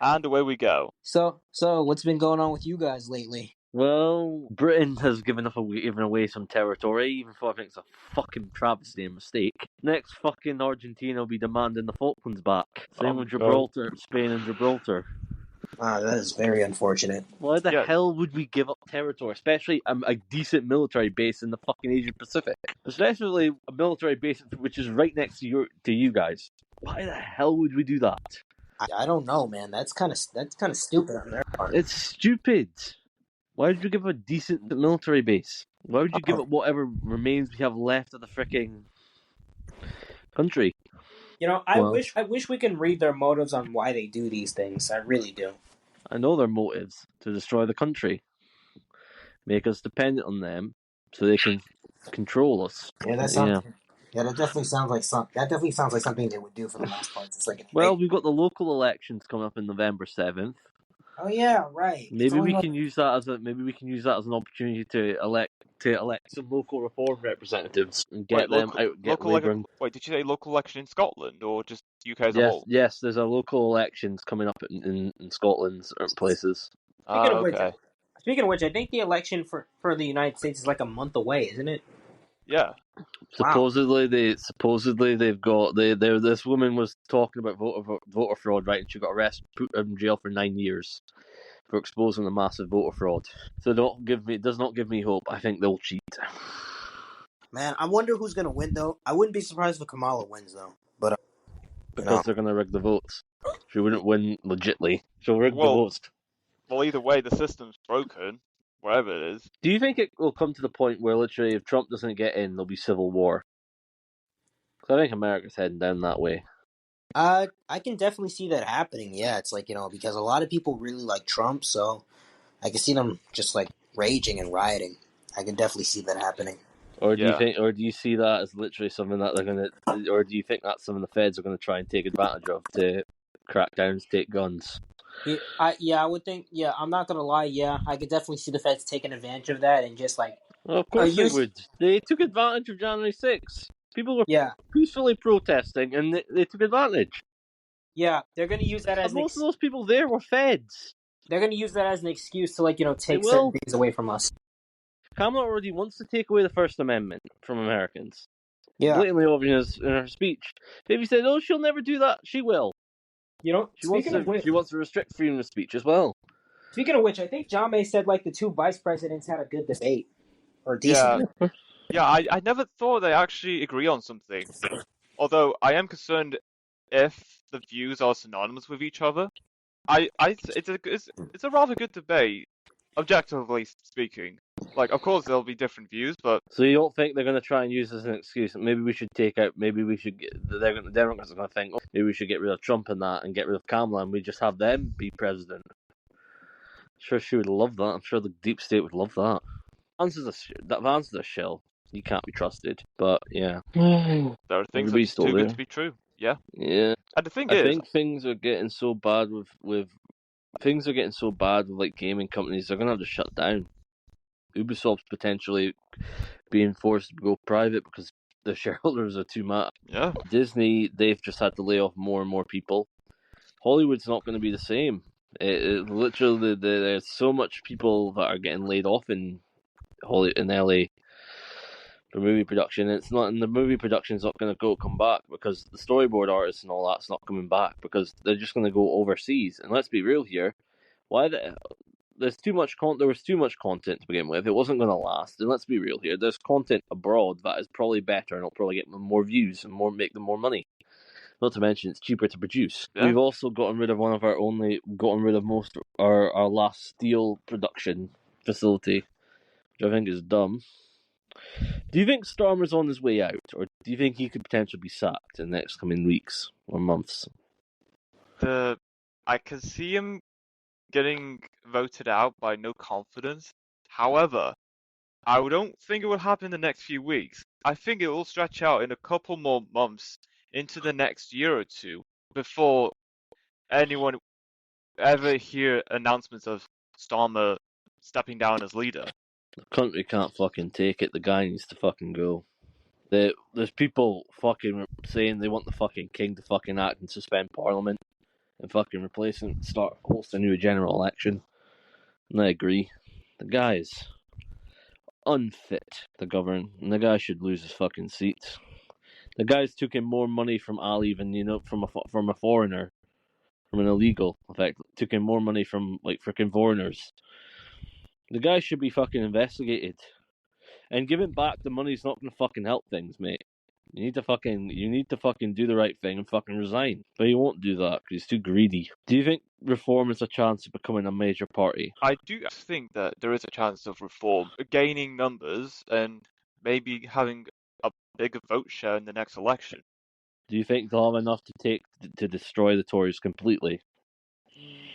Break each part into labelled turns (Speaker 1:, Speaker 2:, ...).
Speaker 1: And away we go.
Speaker 2: So what's been going on with you guys lately?
Speaker 3: Well, Britain has given away some territory, even though I think it's a fucking travesty and mistake. Next, fucking Argentina will be demanding the Falklands back. Same with Gibraltar, Spain and Gibraltar.
Speaker 2: That is very unfortunate.
Speaker 3: Why the
Speaker 1: Yeah.
Speaker 3: hell would we give up territory, especially a decent military base in the fucking Asian Pacific? Especially a military base which is right next to you guys. Why the hell would we do that?
Speaker 2: I don't know, man. That's kind of stupid on their part.
Speaker 3: It's stupid. Why would you give up a decent military base? Why would you give up whatever remains we have left of the freaking country?
Speaker 2: You know, I wish we can read their motives on why they do these things. I really do.
Speaker 3: I know their motives to destroy the country, make us dependent on them, so they can control us.
Speaker 2: Yeah, that sounds. Yeah, that definitely sounds like something they would do for the most part. It's like
Speaker 3: Well, we've got the local elections coming up in November 7th.
Speaker 2: Oh yeah, right.
Speaker 3: Maybe we can use that as an opportunity to elect some local reform representatives and get them out.
Speaker 1: Wait, did you say local election in Scotland or just UK as a whole?
Speaker 3: Yes, there's a local elections coming up in Scotland, certain places.
Speaker 2: Speaking of which, I think the election for the United States is like a month away, isn't it?
Speaker 1: Yeah.
Speaker 3: Supposedly they've got this woman was talking about voter fraud, right? And she got arrested, put in jail for 9 years for exposing the massive voter fraud. So it does not give me hope. I think they'll cheat.
Speaker 2: Man, I wonder who's gonna win though. I wouldn't be surprised if Kamala wins though, but
Speaker 3: because they're gonna rig the votes. She wouldn't win legitly. She'll rig the votes.
Speaker 1: Well, either way, the system's broken. Wherever it is.
Speaker 3: Do you think it will come to the point where literally if Trump doesn't get in, there'll be civil war? Because I think America's heading down that way.
Speaker 2: I can definitely see that happening. Yeah, it's like, because a lot of people really like Trump, so I can see them just like raging and rioting. I can definitely see that happening.
Speaker 3: Or do you see that as literally something that they're gonna, or do you think that's something the feds are gonna try and take advantage of to crack down and take guns?
Speaker 2: I would think. Yeah, I'm not gonna lie. Yeah, I could definitely see the feds taking advantage of that and just like.
Speaker 3: Well, of course they would. They took advantage of January 6th. People were peacefully protesting, and they took advantage.
Speaker 2: Yeah, they're gonna use that as.
Speaker 3: Most of those people there were feds.
Speaker 2: They're gonna use that as an excuse to take certain things away from us.
Speaker 3: Kamala already wants to take away the First Amendment from Americans.
Speaker 2: Yeah,
Speaker 3: blatantly obvious in her speech. Davey said, "Oh, she'll never do that. She will." She wants to restrict freedom of speech as well.
Speaker 2: Speaking of which, I think John May said the two vice presidents had a good debate, or decent.
Speaker 1: Yeah, I never thought they actually agree on something. Although I am concerned if the views are synonymous with each other. It's a rather good debate, objectively speaking. Of course there'll be different views, but
Speaker 3: so you don't think they're going to try and use this as an excuse? Maybe we should the Democrats are going to think, maybe we should get rid of Trump and that, and get rid of Kamala, and we just have them be president. I'm sure she would love that. I'm sure the deep state would love that. Vance's a shill. He can't be trusted. But yeah,
Speaker 1: there are things that are too good to be true. Yeah.
Speaker 3: Yeah.
Speaker 1: And the thing
Speaker 3: I think things are getting so bad with gaming companies. They're going to have to shut down. Ubisoft's potentially being forced to go private because the shareholders are too mad.
Speaker 1: Yeah.
Speaker 3: Disney, they've just had to lay off more and more people. Hollywood's not going to be the same. Literally, there's so much people that are getting laid off in LA for movie production. The movie production's not going to come back because the storyboard artists and all that's not coming back because they're just going to go overseas. And let's be real here, there was too much content to begin with. It wasn't going to last. And let's be real here, there's content abroad that is probably better and it'll probably get them more views and make them more money. Not to mention it's cheaper to produce. Yeah. We've also gotten rid of our last steel production facility, which I think is dumb. Do you think Starmer's on his way out, or do you think he could potentially be sacked in the next coming weeks or months?
Speaker 1: I can see him getting voted out by no confidence. However, I don't think it will happen in the next few weeks. I think it will stretch out in a couple more months into the next year or two before anyone ever hear announcements of Starmer stepping down as leader.
Speaker 3: The country can't fucking take it. The guy needs to fucking go. There's people fucking saying they want the fucking king to fucking act and suspend parliament. and fucking replace him, host a new general election. And I agree. The guy's unfit to govern, and the guy should lose his fucking seat. The guy's took in more money from Ali than from a foreigner, from an illegal. In fact, took in more money from like freaking foreigners. The guy should be fucking investigated, and giving back the money's not gonna fucking help things, mate. You need to fucking do the right thing and fucking resign. But he won't do that because he's too greedy. Do you think Reform has a chance of becoming a major party?
Speaker 1: I do think that there is a chance of Reform gaining numbers and maybe having a bigger vote share in the next election.
Speaker 3: Do you think they'll have enough to destroy the Tories completely?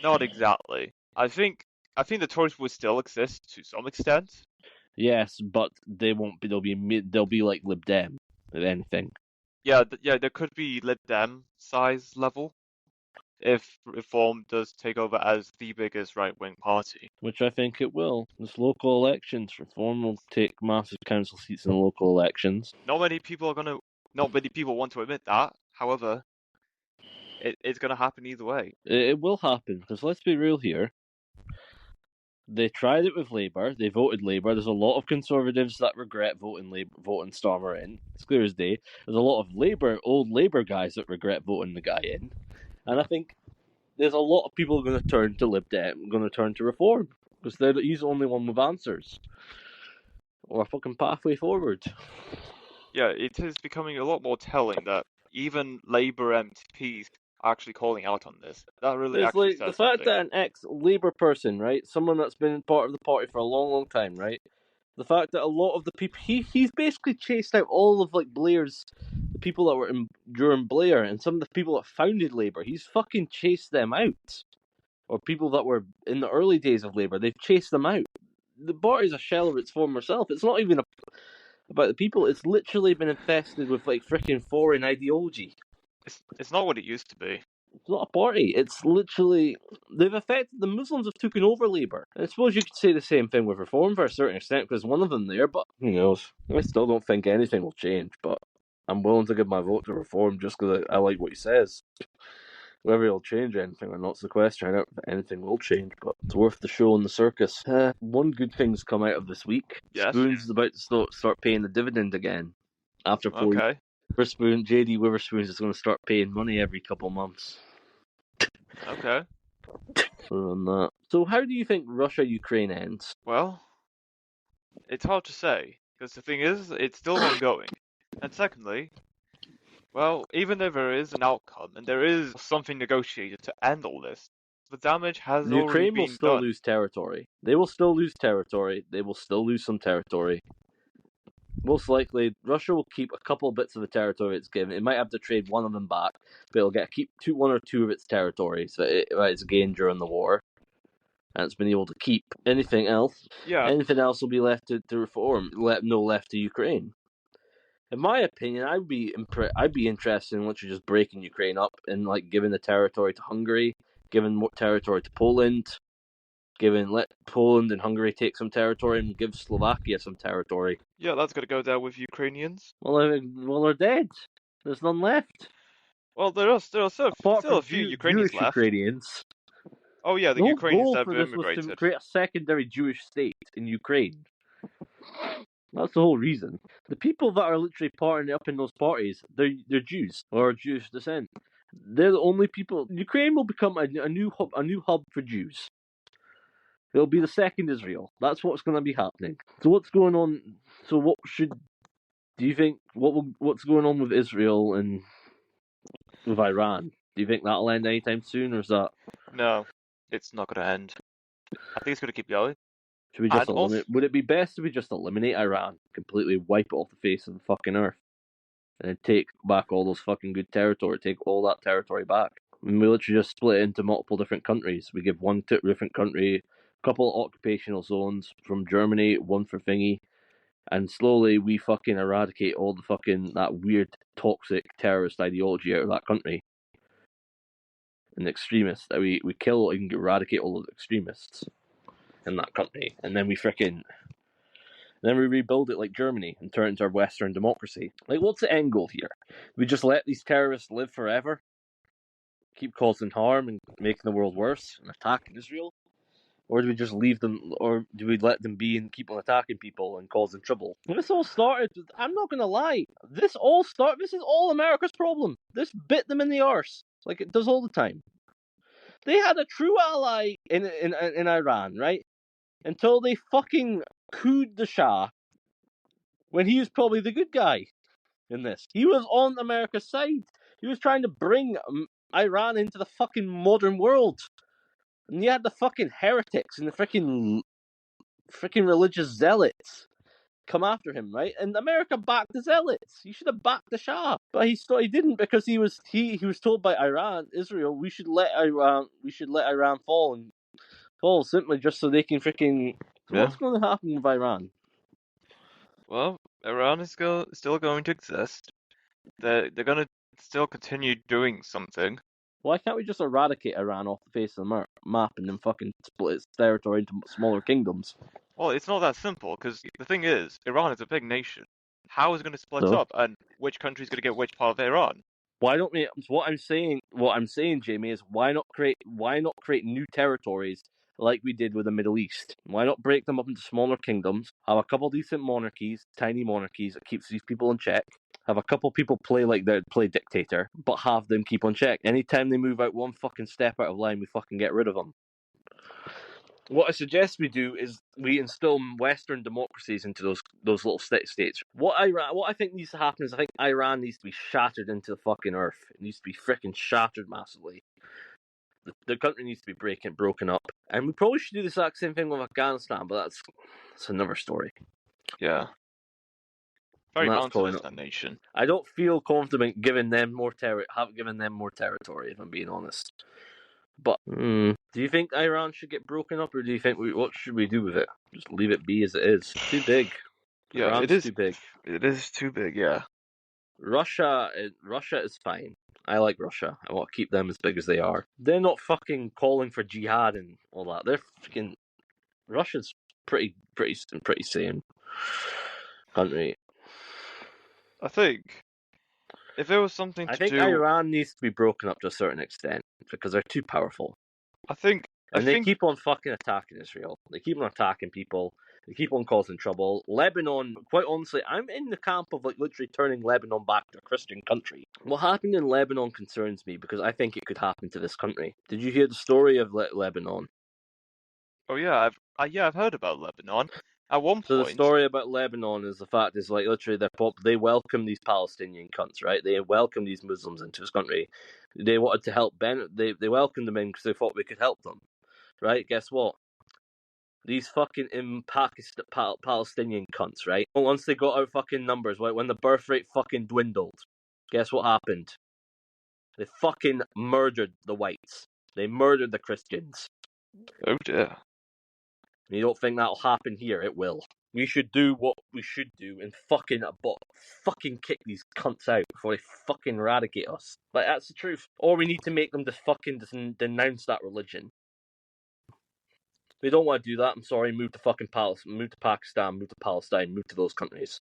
Speaker 1: Not exactly. I think the Tories will still exist to some extent.
Speaker 3: Yes, but they won't be. They'll be like Lib Dem, if anything.
Speaker 1: Yeah, there could be Lib Dem size level if Reform does take over as the biggest right-wing party.
Speaker 3: Which I think it will. This local elections, Reform will take massive council seats in local elections.
Speaker 1: Not many people want to admit that. However, it's gonna happen either way.
Speaker 3: It will happen because let's be real here. They tried it with Labour. They voted Labour. There's a lot of Conservatives that regret voting Starmer in. It's clear as day. There's a lot of old Labour guys that regret voting the guy in, and I think there's a lot of people going to turn to Lib Dem, going to turn to Reform because he's the only one with answers or a fucking pathway forward.
Speaker 1: Yeah, it is becoming a lot more telling that even Labour MPs are actually calling out on this. That really
Speaker 3: It's
Speaker 1: actually
Speaker 3: like the
Speaker 1: says
Speaker 3: fact
Speaker 1: something.
Speaker 3: that an ex-Labour person, right, someone that's been part of the party for a long, long time, right, the fact that a lot of the people he's basically chased out all of like the people that were during Blair and some of the people that founded Labour. He's fucking chased them out, or people that were in the early days of Labour. They've chased them out. The party's a shell of its former self. It's not even about the people. It's literally been infested with like freaking foreign ideology.
Speaker 1: It's not what it used to be.
Speaker 3: It's not a party. It's literally they've affected the Muslims have taken over Labour. And I suppose you could say the same thing with Reform for a certain extent because one of them there. But who knows? I still don't think anything will change. But I'm willing to give my vote to Reform just because I like what he says. Whether he'll change anything or not's the question. I don't think anything will change, but it's worth the show and the circus. One good thing's come out of this week.
Speaker 1: Yes.
Speaker 3: Spoon's about to start paying the dividend again after 4 years.
Speaker 1: Okay.
Speaker 3: Witherspoon, JD Witherspoon is going to start paying money every couple months.
Speaker 1: Okay.
Speaker 3: Other than that. So how do you think Russia-Ukraine ends?
Speaker 1: Well, it's hard to say because the thing is, it's still ongoing. And secondly, well, even though there is an outcome and there is something negotiated to end all this, the damage has already
Speaker 3: Ukraine will
Speaker 1: been
Speaker 3: still
Speaker 1: done.
Speaker 3: lose territory. They will still lose territory. They will still lose some territory. Most likely, Russia will keep a couple of bits of the territory it's given. It might have to trade one of them back, but it'll keep one or two of its territories that it's gained during the war, and it's been able to keep. Anything else?
Speaker 1: Yeah.
Speaker 3: Anything else will be left to Reform. Left to Ukraine. In my opinion, I'd be interested in literally just breaking Ukraine up and like giving the territory to Hungary, giving more territory to Poland, let Poland and Hungary take some territory and give Slovakia some territory.
Speaker 1: Yeah, that's gonna go down with Ukrainians.
Speaker 3: Well, they're dead. There's none left.
Speaker 1: Well, there are still a few Ukrainians
Speaker 3: Jewish
Speaker 1: left.
Speaker 3: Ukrainians.
Speaker 1: Oh yeah, the
Speaker 3: whole
Speaker 1: Ukrainians
Speaker 3: goal
Speaker 1: that
Speaker 3: for
Speaker 1: have
Speaker 3: this was to
Speaker 1: immigrated.
Speaker 3: create a secondary Jewish state in Ukraine. That's the whole reason. The people that are literally partying up in those parties, they're Jews or of Jewish descent. They're the only people. Ukraine will become a new hub for Jews. It'll be the second Israel. That's what's going to be happening. So what's going on? So do you think what's going on with Israel and with Iran? Do you think that'll end anytime soon, or is that?
Speaker 1: No, it's not gonna end. I think it's gonna keep going.
Speaker 3: Should we just
Speaker 1: And
Speaker 3: eliminate? Would it be best if we just eliminate Iran, completely wipe it off the face of the fucking earth, and then take back all those fucking good territory, take all that territory back? And we literally just split it into multiple different countries. We give one different country, a couple of occupational zones from Germany, one for thingy, and slowly we fucking eradicate all the fucking that weird toxic terrorist ideology out of that country. And the extremists that we kill and eradicate all those extremists in that country, and then we rebuild it like Germany and turn it into our Western democracy. Like, what's the end goal here? We just let these terrorists live forever? keep causing harm and making the world worse and attacking Israel? Or do we just leave them, or do we let them be and keep on attacking people and causing trouble? This all started, I'm not going to lie, this is all America's problem. This bit them in the arse, like it does all the time. They had a true ally in Iran, right? Until they fucking couped the Shah when he was probably the good guy in this. He was on America's side. He was trying to bring Iran into the fucking modern world. And you had the fucking heretics and the freaking religious zealots come after him, right? And America backed the zealots. He should have backed the Shah, but he didn't, because he was told by Israel, we should let Iran fall simply just so they can freaking.
Speaker 1: Yeah.
Speaker 3: What's going to happen with Iran?
Speaker 1: Well, Iran is still going to exist. They're going to still continue doing something.
Speaker 3: Why can't we just eradicate Iran off the face of the map and then fucking split its territory into smaller kingdoms?
Speaker 1: Well, it's not that simple, because the thing is, Iran is a big nation. How is it going to split
Speaker 3: So?
Speaker 1: up, and which country's going to get which part of Iran?
Speaker 3: Why don't we? What I'm saying, Jamie, is why not create new territories like we did with the Middle East? Why not break them up into smaller kingdoms? Have a couple decent monarchies, tiny monarchies that keeps these people in check. Have a couple people play dictator, but have them keep on check. Anytime they move out one fucking step out of line, we fucking get rid of them. What I suggest we do is we instill Western democracies into those little states. What I think needs to happen is I think Iran needs to be shattered into the fucking earth. It needs to be freaking shattered massively. The country needs to be broken up. And we probably should do the exact same thing with Afghanistan, but that's another story.
Speaker 1: Yeah. Very mountainous, that nation.
Speaker 3: I don't feel confident giving them more territory, if I'm being honest. But do you think Iran should get broken up, or do you think what should we do with it? Just leave it be as it is. It's too big.
Speaker 1: Yeah,
Speaker 3: Iran's
Speaker 1: it is
Speaker 3: too big.
Speaker 1: It is too big. Yeah.
Speaker 3: Russia is fine. I like Russia. I want to keep them as big as they are. They're not fucking calling for jihad and all that. They're fucking. Russia's pretty sane country.
Speaker 1: I think if there was something to do,
Speaker 3: I think Iran needs to be broken up to a certain extent because they're too powerful. They keep on fucking attacking Israel. They keep on attacking people. They keep on causing trouble. Lebanon, quite honestly, I'm in the camp of literally turning Lebanon back to a Christian country. What happened in Lebanon concerns me because I think it could happen to this country. Did you hear the story of Lebanon?
Speaker 1: Oh yeah, I've heard about Lebanon. At one point,
Speaker 3: the story about Lebanon is the fact is literally they welcome these Palestinian cunts, right? They welcome these Muslims into this country. They wanted to help they welcomed them in because they thought we could help them, right? Guess what? These fucking Palestinian cunts, right? Once they got out fucking numbers, right, when the birth rate fucking dwindled, guess what happened? They fucking murdered the whites. They murdered the Christians.
Speaker 1: Oh dear.
Speaker 3: You don't think that'll happen here? It will. We should do what we should do and fucking kick these cunts out before they fucking eradicate us. Like, that's the truth. Or we need to make them just fucking denounce that religion. They don't want to do that. I'm sorry. Move to fucking Pakistan, move to Palestine, move to those countries.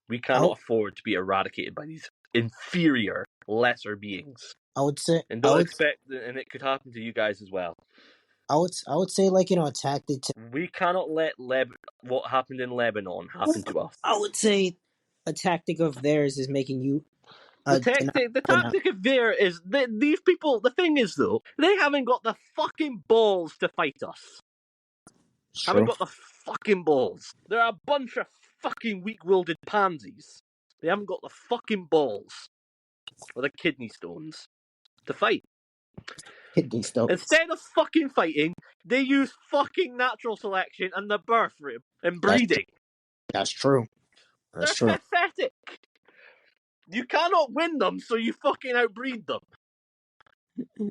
Speaker 3: We cannot afford to be eradicated by these inferior, lesser beings.
Speaker 2: I would say,
Speaker 3: and don't expect, and it could happen to you guys as well.
Speaker 2: I would say, a tactic to.
Speaker 3: We cannot let what happened in Lebanon happen to us.
Speaker 2: I would say a tactic of theirs is making you.
Speaker 3: The tactic of there is these people. The thing is, though, they haven't got the fucking balls to fight us.
Speaker 2: Sure.
Speaker 3: Haven't got the fucking balls. They're a bunch of fucking weak-willed pansies. They haven't got the fucking balls or the kidney stones to fight.
Speaker 2: Kidney stones.
Speaker 3: Instead of fucking fighting, they use fucking natural selection and the birth rate and breeding.
Speaker 2: That's true.
Speaker 3: They're pathetic. You cannot win them, so you fucking outbreed them.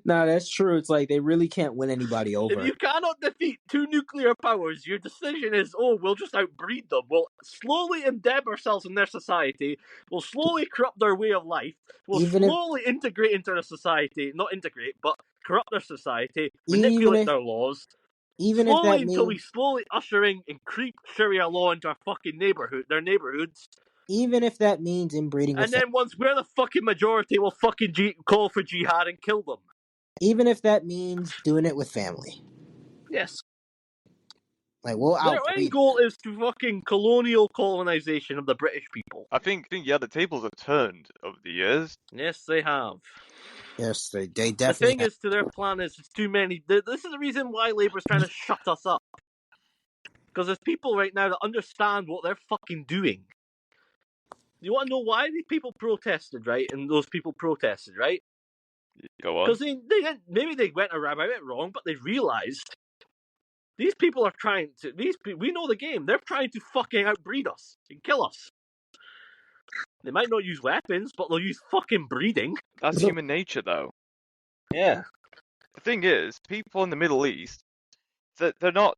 Speaker 2: No, that's true. It's like they really can't win anybody over.
Speaker 3: If you cannot defeat two nuclear powers, your decision is, we'll just outbreed them. We'll slowly embed ourselves in their society. We'll slowly corrupt their way of life. We'll slowly integrate into their society. Not integrate, but corrupt their society. Manipulate their laws. Until we slowly usher in and creep Sharia law into their neighborhoods.
Speaker 2: Even if that means inbreeding.
Speaker 3: And then once we're the fucking majority, we'll fucking call for jihad and kill them.
Speaker 2: Even if that means doing it with family.
Speaker 3: Yes.
Speaker 2: Like, we'll
Speaker 3: Their
Speaker 2: outbreed.
Speaker 3: end goal is to fucking colonial colonization of the British people.
Speaker 1: I think yeah, the tables have turned over the years.
Speaker 3: Yes, they have.
Speaker 2: Yes, they
Speaker 3: The
Speaker 2: definitely
Speaker 3: thing
Speaker 2: have.
Speaker 3: is, to their plan is it's too many. This is the reason why Labour's trying to shut us up. Because there's people right now that understand what they're fucking doing. You want to know why these people protested, right? And those people protested, right?
Speaker 1: Go on.
Speaker 3: Because they didn't, maybe they went about it wrong, but they realized these people are trying to. We know the game. They're trying to fucking outbreed us and kill us. They might not use weapons, but they'll use fucking breeding.
Speaker 1: That's human nature, though.
Speaker 3: Yeah.
Speaker 1: The thing is, people in the Middle East, they're not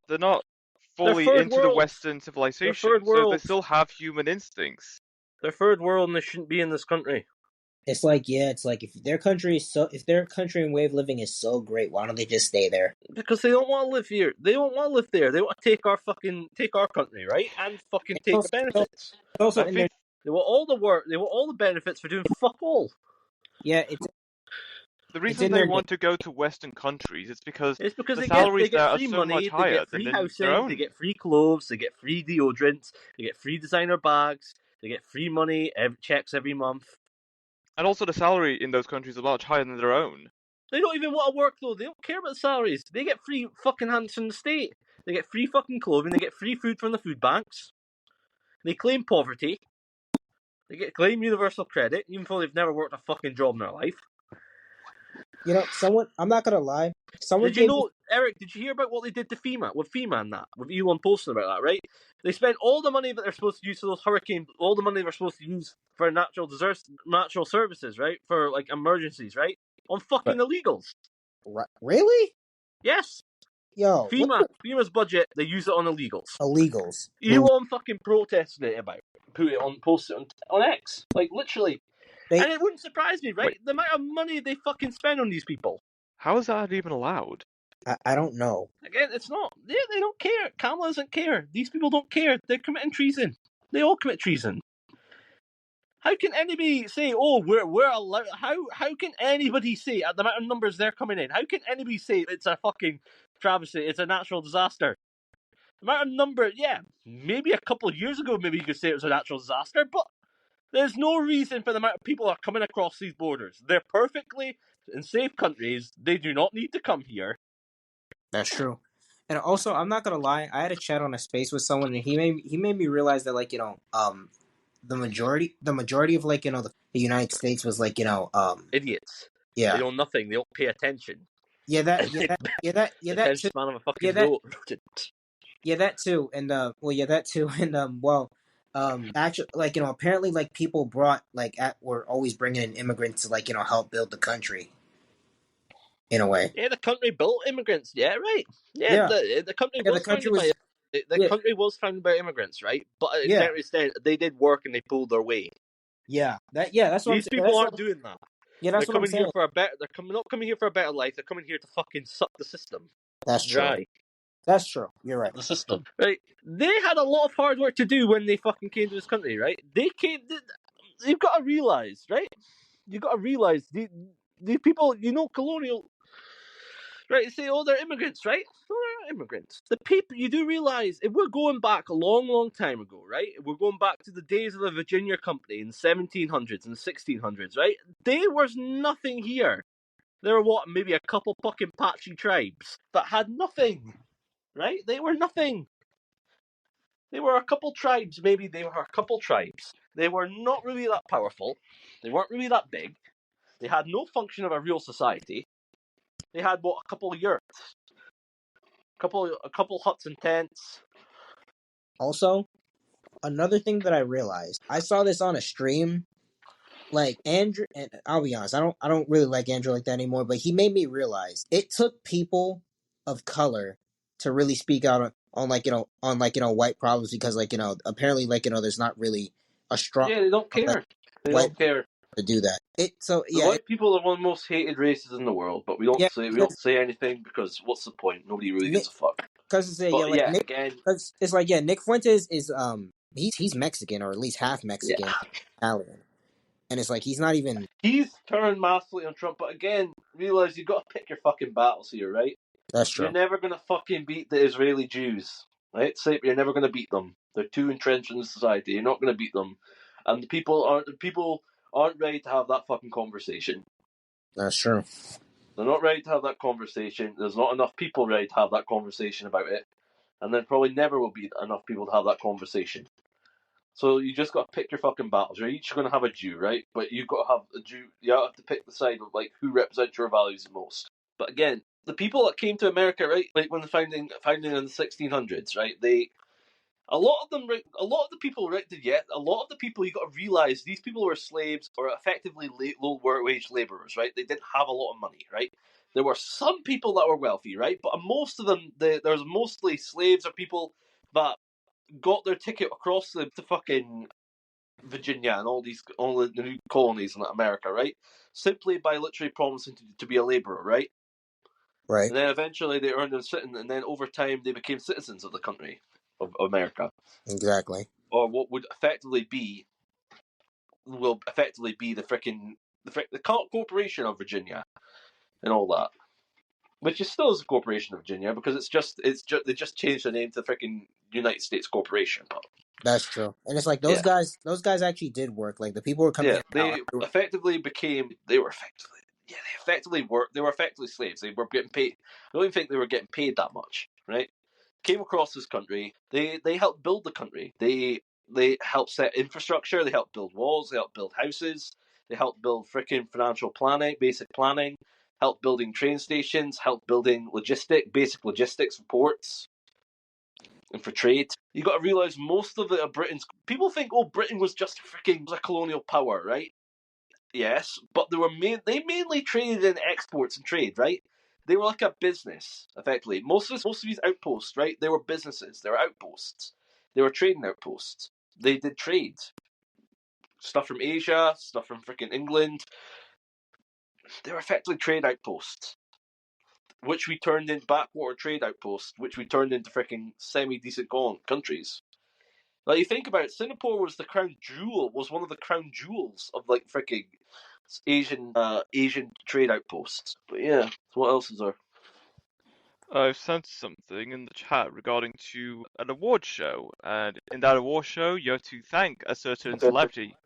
Speaker 1: fully
Speaker 3: third
Speaker 1: into the
Speaker 3: world.
Speaker 1: Western civilization,
Speaker 3: third
Speaker 1: so they
Speaker 3: world.
Speaker 1: still have human instincts.
Speaker 3: They're third world and they shouldn't be in this country.
Speaker 2: It's like, if their country and way of living is so great, why don't they just stay there?
Speaker 3: Because they don't want to live here. They don't want to live there. They want to take our country, right? And fucking take the benefits.
Speaker 2: Also,
Speaker 1: I think
Speaker 3: They want all the work. They want all the benefits for doing fuck all.
Speaker 2: yeah, it's
Speaker 1: the reason
Speaker 2: in
Speaker 1: they
Speaker 2: their
Speaker 1: want to go to Western countries is because
Speaker 3: It's because
Speaker 1: the
Speaker 3: they
Speaker 1: salaries
Speaker 3: get
Speaker 1: there are
Speaker 3: free
Speaker 1: so
Speaker 3: money,
Speaker 1: much
Speaker 3: they
Speaker 1: higher
Speaker 3: get free
Speaker 1: than in their
Speaker 3: housing,
Speaker 1: own.
Speaker 3: they get free clothes, they get free deodorants, they get free designer bags, they get free money, checks every month.
Speaker 1: And also the salary in those countries is much higher than their own.
Speaker 3: They don't even want to work though. They don't care about the salaries. They get free fucking hands from the state. They get free fucking clothing. They get free food from the food banks. They claim poverty. They claim universal credit, even though they've never worked a fucking job in their life.
Speaker 2: I'm not gonna lie.
Speaker 3: Did you know, Eric, did you hear about what they did to FEMA? With FEMA and that? With Elon posting about that, right? They spent all the money that they're supposed to use for those hurricanes, all the money they're supposed to use for natural services, right? For, like, emergencies, right? On fucking illegals.
Speaker 2: Really?
Speaker 3: Yes.
Speaker 2: Yo,
Speaker 3: FEMA's budget, they use it on illegals.
Speaker 2: Illegals.
Speaker 3: Elon fucking protested it about. Posted it on X. Like, literally. And it wouldn't surprise me, right?
Speaker 1: Wait.
Speaker 3: The amount of money they fucking spend on these people.
Speaker 1: How is that even allowed?
Speaker 2: I don't know.
Speaker 3: Again, it's not. They don't care. Kamala doesn't care. These people don't care. They're committing treason. They all commit treason. How can anybody say, "Oh, we're allowed"? How can anybody say at the amount of numbers they're coming in? How can anybody say it's a fucking travesty? It's a natural disaster. The amount of number, yeah, maybe a couple of years ago, maybe you could say it was a natural disaster, but there's no reason for the amount of people that are coming across these borders. They're perfectly in safe countries. They do not need to come here.
Speaker 2: That's true. And also, I'm not gonna lie. I had a chat on a space with someone, and he made me realize that, like, the majority of, like, the United States was, like,
Speaker 3: Idiots.
Speaker 2: yeah,
Speaker 3: They know nothing. They don't pay attention.
Speaker 2: that
Speaker 3: Attention
Speaker 2: too.
Speaker 3: span of a fucking rodent.
Speaker 2: Yeah, that too, and that too, and actually, like, apparently, like, people were always bringing in immigrants to, like, help build the country, in a way.
Speaker 3: Yeah, the country built immigrants. Yeah, right. Yeah, the country was founded by the country was founded by immigrants, right? But to a certain extent, they did work and they pulled their weight.
Speaker 2: That's what
Speaker 3: These people aren't doing that.
Speaker 2: Yeah, that's
Speaker 3: they're
Speaker 2: what I'm
Speaker 3: coming here
Speaker 2: saying.
Speaker 3: for a better. Not coming here for a better life. They're coming here to fucking suck the system.
Speaker 2: That's true.
Speaker 3: Dry.
Speaker 2: That's true. You're right.
Speaker 3: The system. Right. They had a lot of hard work to do when they fucking came to this country, right? You've got to realize, right? You've got to realize these people, colonial. Right, you say, oh, they're immigrants, right? No, they're not immigrants. The people, you do realize, if we're going back a long, long time ago, right? We're going back to the days of the Virginia Company in the 1700s and 1600s, right? There was nothing here. There were, maybe a couple fucking patchy tribes that had nothing, right? They were nothing. They were a couple tribes, maybe they were a couple tribes. They were not really that powerful. They weren't really that big. They had no function of a real society. They had, a couple of yurts. A couple huts and tents.
Speaker 2: Also, another thing that I realized, I saw this on a stream. Like, Andrew, and I'll be honest, I don't really like Andrew like that anymore, but he made me realize it took people of color to really speak out on white problems, because, like, apparently, like, there's not really a strong.
Speaker 3: Yeah, they don't care. They don't care
Speaker 2: to do that.
Speaker 3: White people are one of the most hated races in the world, but we don't say anything, because what's the point? Nobody really gives a fuck.
Speaker 2: Because it's like, Nick Fuentes is he's Mexican, or at least half Mexican, Italian, And it's like he's not even.
Speaker 3: He's turned massively on Trump, but again, realize you've got to pick your fucking battles here, right?
Speaker 2: That's true.
Speaker 3: You're never going to fucking beat the Israeli Jews, right? You're never going to beat them. They're too entrenched in the society. You're not going to beat them, and the people aren't ready to have that fucking conversation.
Speaker 2: That's true.
Speaker 3: They're not ready to have that conversation. There's not enough people ready to have that conversation about it, and there probably never will be enough people to have that conversation. So you just got to pick your fucking battles. You're each going to have a Jew, right? But you've got to have a Jew. You have to pick the side of like who represents your values the most. But again, the people that came to America, right, like when the founding in the 1600s, right, a lot of the people, right, a lot of the people, you got to realize these people were slaves or effectively low wage laborers, right? They didn't have a lot of money, right? There were some people that were wealthy, right? But most of them, there's mostly slaves or people that got their ticket across the fucking Virginia and all the new colonies in America, right? Simply by literally promising to be a laborer, right?
Speaker 2: Right.
Speaker 3: And then eventually they earned their citizen, and then over time they became citizens of the country of America,
Speaker 2: Exactly.
Speaker 3: or what would effectively be the corporation of Virginia and all that, which is still is a corporation of Virginia because they just changed the name to the freaking United States Corporation. But
Speaker 2: That's true. And it's like those guys actually did work. Like the people were coming in and out.
Speaker 3: They were effectively slaves. They were getting paid. I don't even think they were getting paid that much, right? Came across this country. They helped build the country. They helped set infrastructure. They helped build walls. They helped build houses. They helped build freaking financial planning, basic planning. Helped building train stations. Helped building basic logistics for ports and for trade. You got to realize most of Britain's people think, oh, Britain was just a colonial power, right? Yes, but they mainly traded in exports and trade, right? They were like a business, effectively. Most of these outposts, right? They were businesses. They were outposts. They were trading outposts. They did trade. Stuff from Asia, stuff from freaking England. They were effectively trade outposts, which we turned into backwater trade outposts, which we turned into freaking semi-decent countries. Like, you think about it, Singapore was one of the crown jewels of like freaking Asian trade outposts. But yeah, so what else is there?
Speaker 1: I've sent something in the chat regarding to an award show, and in that award show, you have to thank a certain celebrity,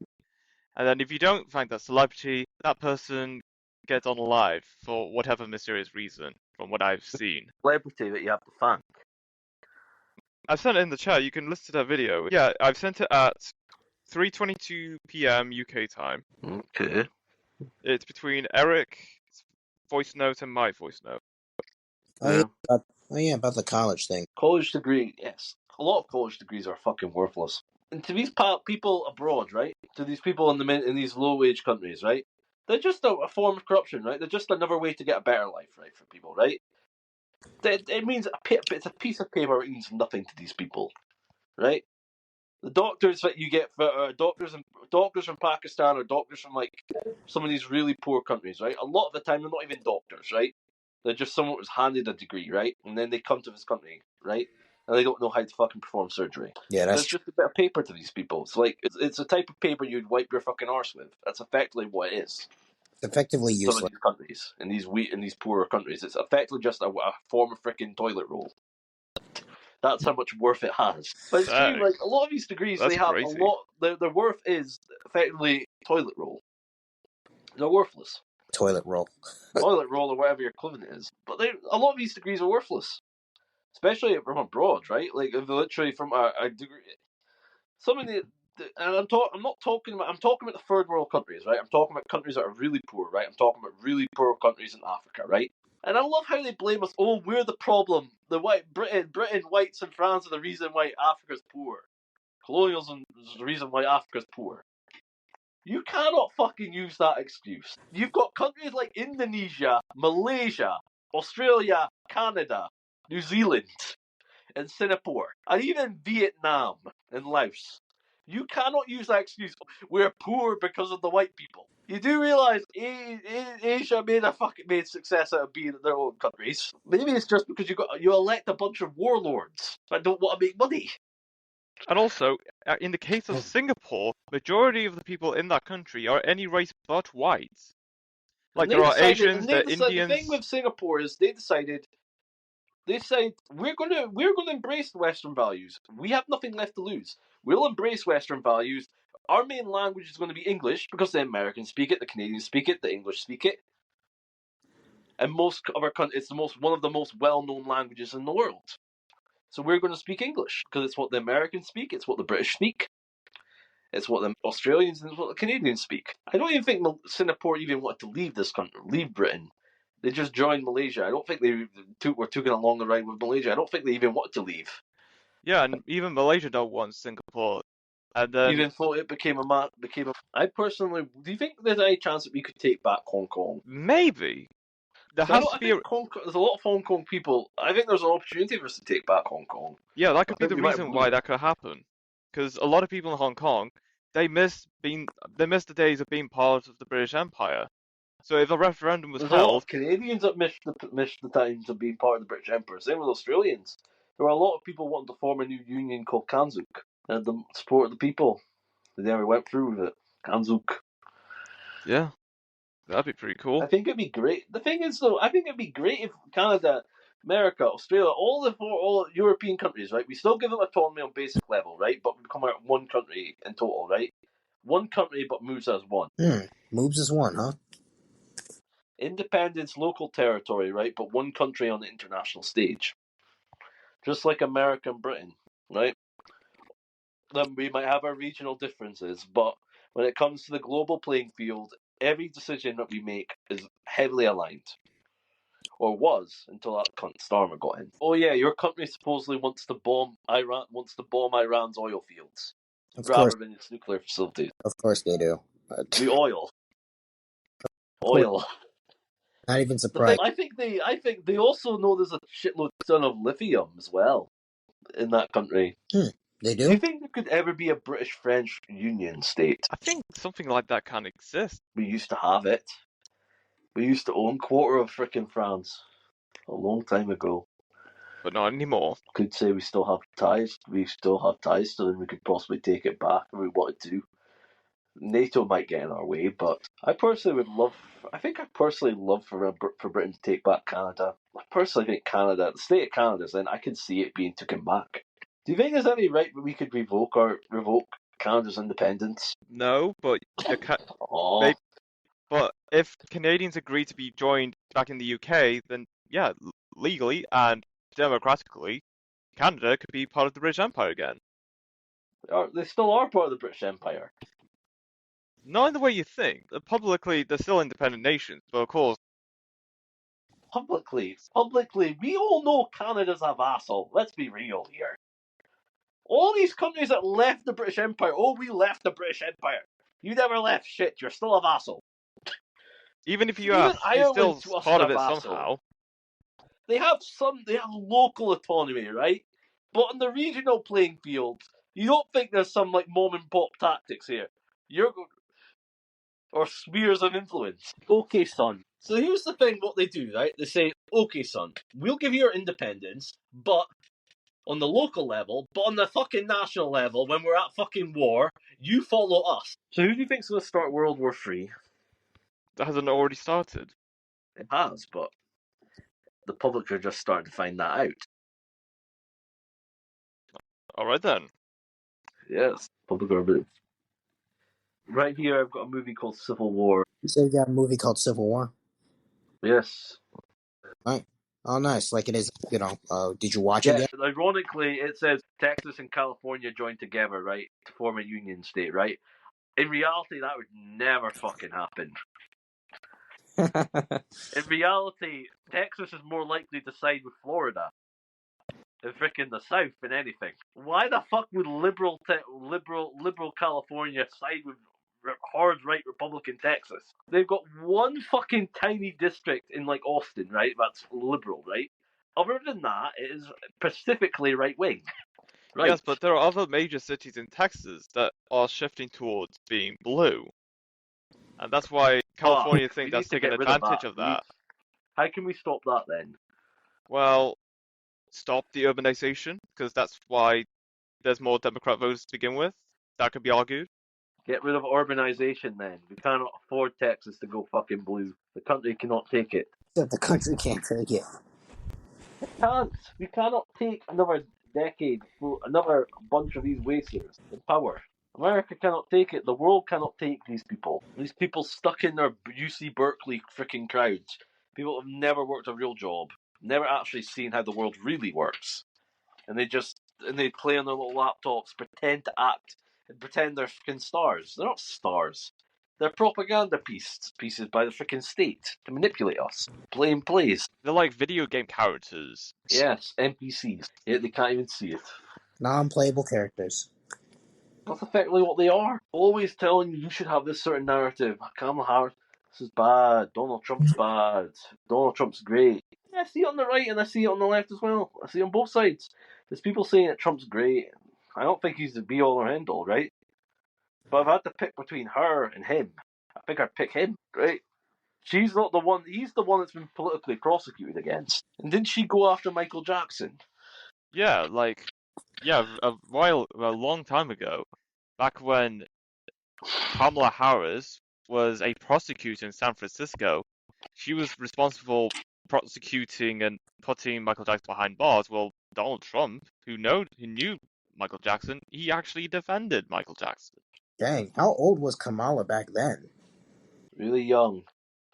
Speaker 1: and then if you don't thank that celebrity, that person gets unalived for whatever mysterious reason, from what I've seen.
Speaker 3: Celebrity that you have to thank.
Speaker 1: I've sent it in the chat. You can listen to that video. Yeah, I've sent it at 3:22 p.m. UK time.
Speaker 3: Okay.
Speaker 1: It's between Eric's voice note and my voice note.
Speaker 2: About the college thing.
Speaker 3: College degree, yes. A lot of college degrees are fucking worthless. And to these people abroad, right? To these people in these low-wage countries, right? They're just a form of corruption, right? They're just another way to get a better life, right, for people, right? It means it's a piece of paper. It means nothing to these people, right? The doctors that you get for doctors from Pakistan or doctors from like some of these really poor countries, right? A lot of the time they're not even doctors, right? They're just someone who's handed a degree, right? And then they come to this country, right? And they don't know how to fucking perform surgery.
Speaker 2: Yeah, that's
Speaker 3: It's just a bit of paper to these people. It's like it's a type of paper you'd wipe your fucking arse with. That's effectively what it is.
Speaker 2: effectively
Speaker 3: Some of
Speaker 2: useless.
Speaker 3: these countries, in these poorer countries, it's effectively just a form of freaking toilet roll. That's how much worth it has. But it's true, like a lot of these degrees,
Speaker 1: That's
Speaker 3: they have
Speaker 1: crazy.
Speaker 3: a lot. Their worth is effectively toilet roll. They're worthless.
Speaker 2: Toilet roll.
Speaker 3: Toilet roll or whatever your equivalent is. But a lot of these degrees are worthless, especially from abroad, right? Like literally from a degree. Some of I'm talking about the third world countries, right? I'm talking about countries that are really poor, right? I'm talking about really poor countries in Africa, right? And I love how they blame us. Oh, we're the problem. The Britain, whites, and France are the reason why Africa's poor. Colonialism is the reason why Africa's poor. You cannot fucking use that excuse. You've got countries like Indonesia, Malaysia, Australia, Canada, New Zealand, and Singapore, and even Vietnam and Laos. You cannot use that excuse. We're poor because of the white people. You do realize Asia made success out of being in their own countries. Maybe it's just because you elect a bunch of warlords that don't want to make money.
Speaker 1: And also, in the case of Singapore, majority of the people in that country are any race but whites. Like, there are Asians, there are
Speaker 3: The thing
Speaker 1: Indians.
Speaker 3: with Singapore is they said we're gonna embrace Western values. We have nothing left to lose. We'll embrace Western values. Our main language is going to be English because the Americans speak it, the Canadians speak it, the English speak it, and most of our countries, it's one of the most well-known languages in the world. So we're going to speak English because it's what the Americans speak, it's what the British speak, it's what the Australians and it's what the Canadians speak. I don't even think Singapore even wanted to leave this country, leave Britain. They just joined Malaysia. I don't think they were taken along the ride with Malaysia. I don't think they even wanted to leave.
Speaker 1: Yeah, and even Malaysia don't want Singapore. And then
Speaker 3: Even though it became a. I personally, do you think there's any chance that we could take back Hong Kong?
Speaker 1: maybe there has to be a,
Speaker 3: There's a lot of Hong Kong people. I think there's an opportunity for us to take back Hong Kong.
Speaker 1: yeah, that could
Speaker 3: I
Speaker 1: be
Speaker 3: think
Speaker 1: the
Speaker 3: we might have
Speaker 1: reason
Speaker 3: blew
Speaker 1: why
Speaker 3: it.
Speaker 1: that could happen. Because a lot of people in Hong Kong, they miss the days of being part of the British Empire. So if a referendum was
Speaker 3: There's a lot
Speaker 1: held,
Speaker 3: of Canadians that missed the times of being part of the British Empire. Same with Australians. There were a lot of people wanting to form a new union called Kanzuk and the support of the people. They never went through with it. Kanzuk.
Speaker 1: yeah, that'd be pretty cool.
Speaker 3: I think it'd be great. The thing is, though, I think it'd be great if Canada, America, Australia, all European countries, right? We still give them autonomy on basic level, right? But we become one country in total, right? One country, but moves as one.
Speaker 2: Moves as one, huh?
Speaker 3: Independence, local territory, right? But one country on the international stage, just like America and Britain, right? Then we might have our regional differences, but when it comes to the global playing field, every decision that we make is heavily aligned. Or was until that cunt Starmer got in. Oh yeah, your country supposedly wants to bomb Iran's oil fields
Speaker 2: Of course,
Speaker 3: rather than its nuclear facilities.
Speaker 2: of course they do.
Speaker 3: The oil.
Speaker 2: Of course,
Speaker 3: Oil.
Speaker 2: not even
Speaker 3: The thing
Speaker 2: surprised.
Speaker 3: I think they also know there's a shitload ton of lithium as well in that country.
Speaker 2: They
Speaker 3: Do you
Speaker 2: do.
Speaker 3: think there could ever be a British-French Union state?
Speaker 1: I think something like that can exist,
Speaker 3: We used to have it. We used to own quarter of frickin' France a long time ago.
Speaker 1: but not anymore.
Speaker 3: Could say we still have ties. We still have ties, so then we could possibly take it back if we wanted to. NATO might get in our way, but I personally would love. I think I personally love for Britain to take back Canada. I personally think Canada, the state of Canada's in. I can see it being taken back. Do you think there's any right that we could revoke Canada's independence?
Speaker 1: No, but
Speaker 3: Oh,
Speaker 1: but if Canadians agree to be joined back in the UK, then yeah, legally and democratically, Canada could be part of the British Empire again.
Speaker 3: they still are part of the British Empire.
Speaker 1: Not in the way you think. Publicly, they're still independent nations, but of course,
Speaker 3: Publicly, we all know Canada's a vassal. Let's be real here. All these countries that left the British Empire, we left the British Empire. You never left shit, you're still a vassal.
Speaker 1: even if
Speaker 3: Even
Speaker 1: you're
Speaker 3: Ireland
Speaker 1: still
Speaker 3: to us is
Speaker 1: part
Speaker 3: a
Speaker 1: of it
Speaker 3: vassal.
Speaker 1: somehow.
Speaker 3: They have local autonomy, right? But on the regional playing field, you don't think there's some like mom and pop tactics here. Or spheres of influence. Okay, son. So here's the thing: what they do, right? They say, "Okay, son, we'll give you your independence, but on the local level, but on the fucking national level, when we're at fucking war, you follow us." So who do you think's going to start World War III?
Speaker 1: That hasn't already started.
Speaker 3: It has, but the public are just starting to find that out.
Speaker 1: All right then.
Speaker 3: Yes, public are. Right here, I've got a movie called Civil War.
Speaker 2: You said you got a movie called Civil War.
Speaker 3: Yes.
Speaker 2: Right. Oh, nice. Like it is. Did you watch it
Speaker 3: Yeah,
Speaker 2: yet?
Speaker 3: ironically, it says Texas and California joined together, right, to form a union state, right? In reality, that would never fucking happen. In reality, Texas is more likely to side with Florida than frickin' the South than anything. Why the fuck would liberal California side with hard right Republican Texas? They've got one fucking tiny district in like Austin, right? That's liberal, right? Other than that, it is specifically right wing. Right.
Speaker 1: Yes, but there are other major cities in Texas that are shifting towards being blue. And that's why California think that's taking advantage of that.
Speaker 3: How can we stop that then?
Speaker 1: Well, stop the urbanization, because that's why there's more Democrat voters to begin with. That could be argued.
Speaker 3: Get rid of urbanization then. We cannot afford Texas to go fucking blue. The country cannot take it.
Speaker 2: Except the country can't take it.
Speaker 3: Can't. We cannot take another decade, another bunch of these wasters in power. America cannot take it. The world cannot take these people. These people stuck in their UC Berkeley freaking crowds. People have never worked a real job, never actually seen how the world really works, and they play on their little laptops, pretend to act and pretend they're freaking stars. They're not stars. They're propaganda pieces by the freaking state to manipulate us, playing plays.
Speaker 1: They're like video game characters.
Speaker 3: Yes, NPCs. Yet they can't even see it.
Speaker 2: Non-playable characters.
Speaker 3: That's effectively what they are. Always telling you should have this certain narrative. Kamala Harris, this is bad. Donald Trump's bad. Donald Trump's great. Yeah, I see it on the right and I see it on the left as well. I see it on both sides. There's people saying that Trump's great. I don't think he's the be-all or end-all, right? But if I had to pick between her and him, I think I'd pick him, right? She's not the one. He's the one that's been politically prosecuted against. And didn't she go after Michael Jackson?
Speaker 1: Yeah, a long time ago, back when Kamala Harris was a prosecutor in San Francisco, she was responsible for prosecuting and putting Michael Jackson behind bars. Well, Donald Trump, who knew Michael Jackson, he actually defended Michael Jackson.
Speaker 2: Dang, how old was Kamala back then?
Speaker 3: Really young.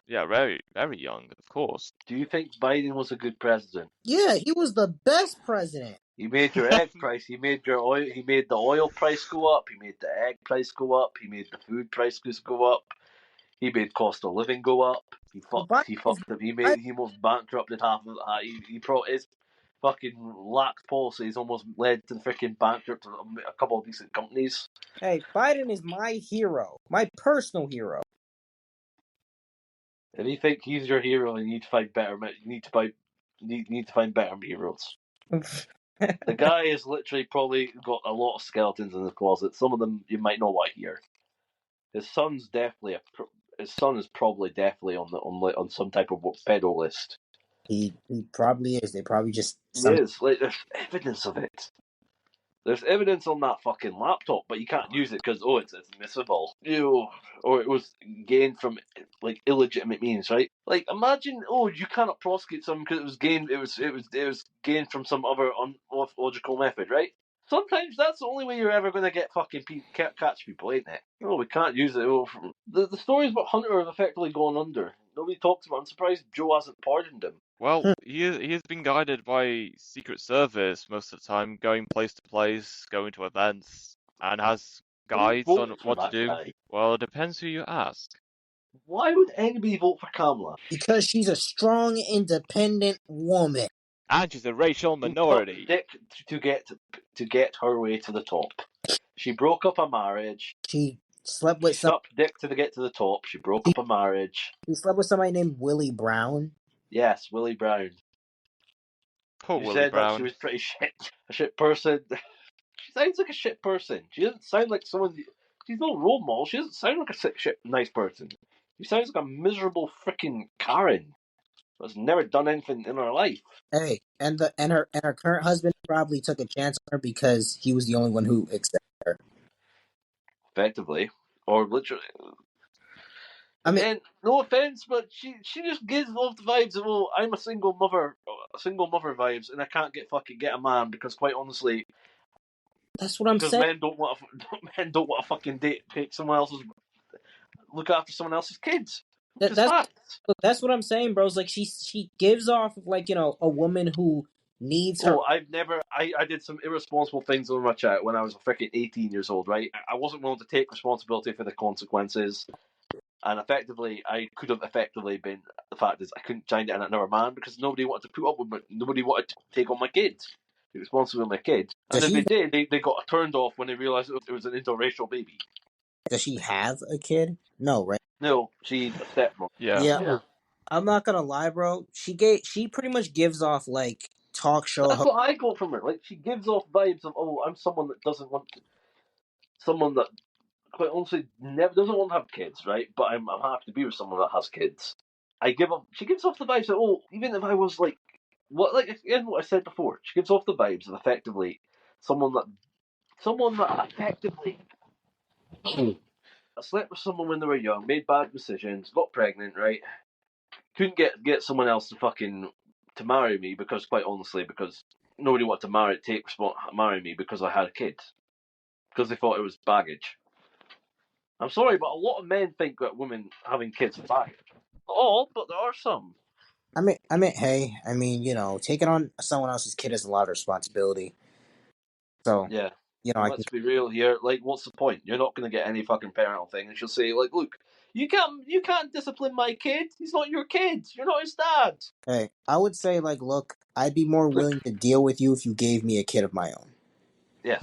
Speaker 1: Yeah, very, very young, of course.
Speaker 3: Do you think Biden was a good president?
Speaker 2: Yeah, he was the best president.
Speaker 3: He made your egg price. He made your oil. He made the oil price go up. He made the egg price go up. He made the food prices go up. He made cost of living go up. He fucked up. He almost bankrupted half of it. He brought his fucking lax policies almost led to the freaking bankrupt of a couple of decent companies.
Speaker 2: Hey, Biden is my hero, my personal hero.
Speaker 3: If you think he's your hero, you need to find better. You need to find better heroes. The guy is literally probably got a lot of skeletons in the closet. Some of them you might not want to hear. His son's definitely his son is probably definitely on some type of pedo list.
Speaker 2: He probably is. They probably just
Speaker 3: He is. Like, there's evidence of it. There's evidence on that fucking laptop, but you can't use it because it's admissible. Or it was gained from like illegitimate means, right? Like imagine, you cannot prosecute someone because it was gained. It was gained from some other logical method, right? Sometimes that's the only way you're ever going to get fucking catch people, ain't it? We can't use it. The stories about Hunter have effectively gone under. Nobody talks about it. I'm surprised Joe hasn't pardoned him.
Speaker 1: Well, he has been guided by Secret Service most of the time, going place to place, going to events, and has guides on what to do.
Speaker 3: Guy?
Speaker 1: Well, it depends who you ask.
Speaker 3: Why would anybody vote for Kamala?
Speaker 2: Because she's a strong, independent woman.
Speaker 1: And she's a racial minority.
Speaker 3: Dick to get her way to the top. She broke up a marriage.
Speaker 2: She slept with
Speaker 3: Dick to get to the top. She broke up a marriage.
Speaker 2: She slept with somebody named Willie Brown.
Speaker 3: Yes, Willie Brown.
Speaker 1: Poor
Speaker 3: She
Speaker 1: Willie
Speaker 3: said
Speaker 1: Brown.
Speaker 3: that she was pretty shit. A shit person. She sounds like a shit person. She doesn't sound like someone. She's no role model. She doesn't sound like a shit nice person. She sounds like a miserable freaking Karen that's never done anything in her life.
Speaker 2: Hey, and her current husband probably took a chance on her because he was the only one who accepted her.
Speaker 3: Effectively, or literally.
Speaker 2: I mean,
Speaker 3: no offense, but she just gives off the vibes of I'm a single mother vibes, and I can't get a man because quite honestly,
Speaker 2: that's what I'm saying.
Speaker 3: Because men don't want to fucking take someone else's, look after someone else's kids.
Speaker 2: That's what I'm saying, bro. It's like she gives off like a woman who needs her.
Speaker 3: I did some irresponsible things on my chat when I was freaking 18 years old, right? I wasn't willing to take responsibility for the consequences. And effectively, I could have effectively been. The fact is, I couldn't join it in another man because nobody wanted to put up with me. Nobody wanted to take on my kids, be responsible for my kid. And if they did, they got turned off when they realized it was an interracial baby.
Speaker 2: Does she have a kid? No, right?
Speaker 3: No, she's a stepmom.
Speaker 1: Yeah.
Speaker 2: I'm not gonna lie, bro. She pretty much gives off like talk show.
Speaker 3: That's what I got from her. Like she gives off vibes of I'm someone that doesn't want someone that. Quite honestly, never doesn't want to have kids, right? But I'm happy to be with someone that has kids. She gives off the vibes that even if I was again what I said before, she gives off the vibes of effectively someone that someone that effectively slept with someone when they were young, made bad decisions, got pregnant, right? Couldn't get someone else to marry me because, quite honestly, because nobody wanted to marry me because I had a kid, because they thought it was baggage. I'm sorry, but a lot of men think that women having kids is baggage. Not all, but there are some.
Speaker 2: Hey, taking on someone else's kid is a lot of responsibility. So,
Speaker 3: Yeah.
Speaker 2: I can.
Speaker 3: Let's be real here. Like, what's the point? You're not going to get any fucking parental thing. And she'll say, like, look, you can't discipline my kid. He's not your kid. You're not his dad.
Speaker 2: Hey, I would say, like, look, I'd be more willing to deal with you if you gave me a kid of my own.
Speaker 3: Yeah.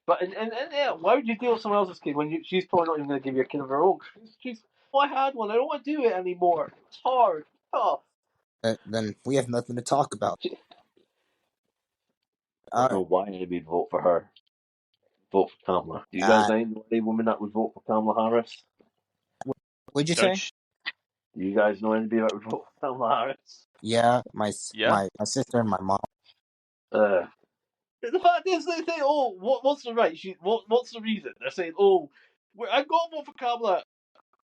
Speaker 3: But and yeah, why would you deal with someone else's kid when she's probably not even going to give you a kid of her own? I had one. I don't want to do it anymore. It's hard. Tough.
Speaker 2: Then we have nothing to talk about.
Speaker 3: I don't know why anybody'd vote for her. Vote for Kamala. Do you guys know any woman that would vote for Kamala Harris?
Speaker 2: What'd you say?
Speaker 3: Do you guys know anybody that would vote for Kamala Harris?
Speaker 2: Yeah, my sister and my mom.
Speaker 3: The fact is, they say, "Oh, what's the right? What's the reason?" They're saying, "Oh, I got to vote for Kamala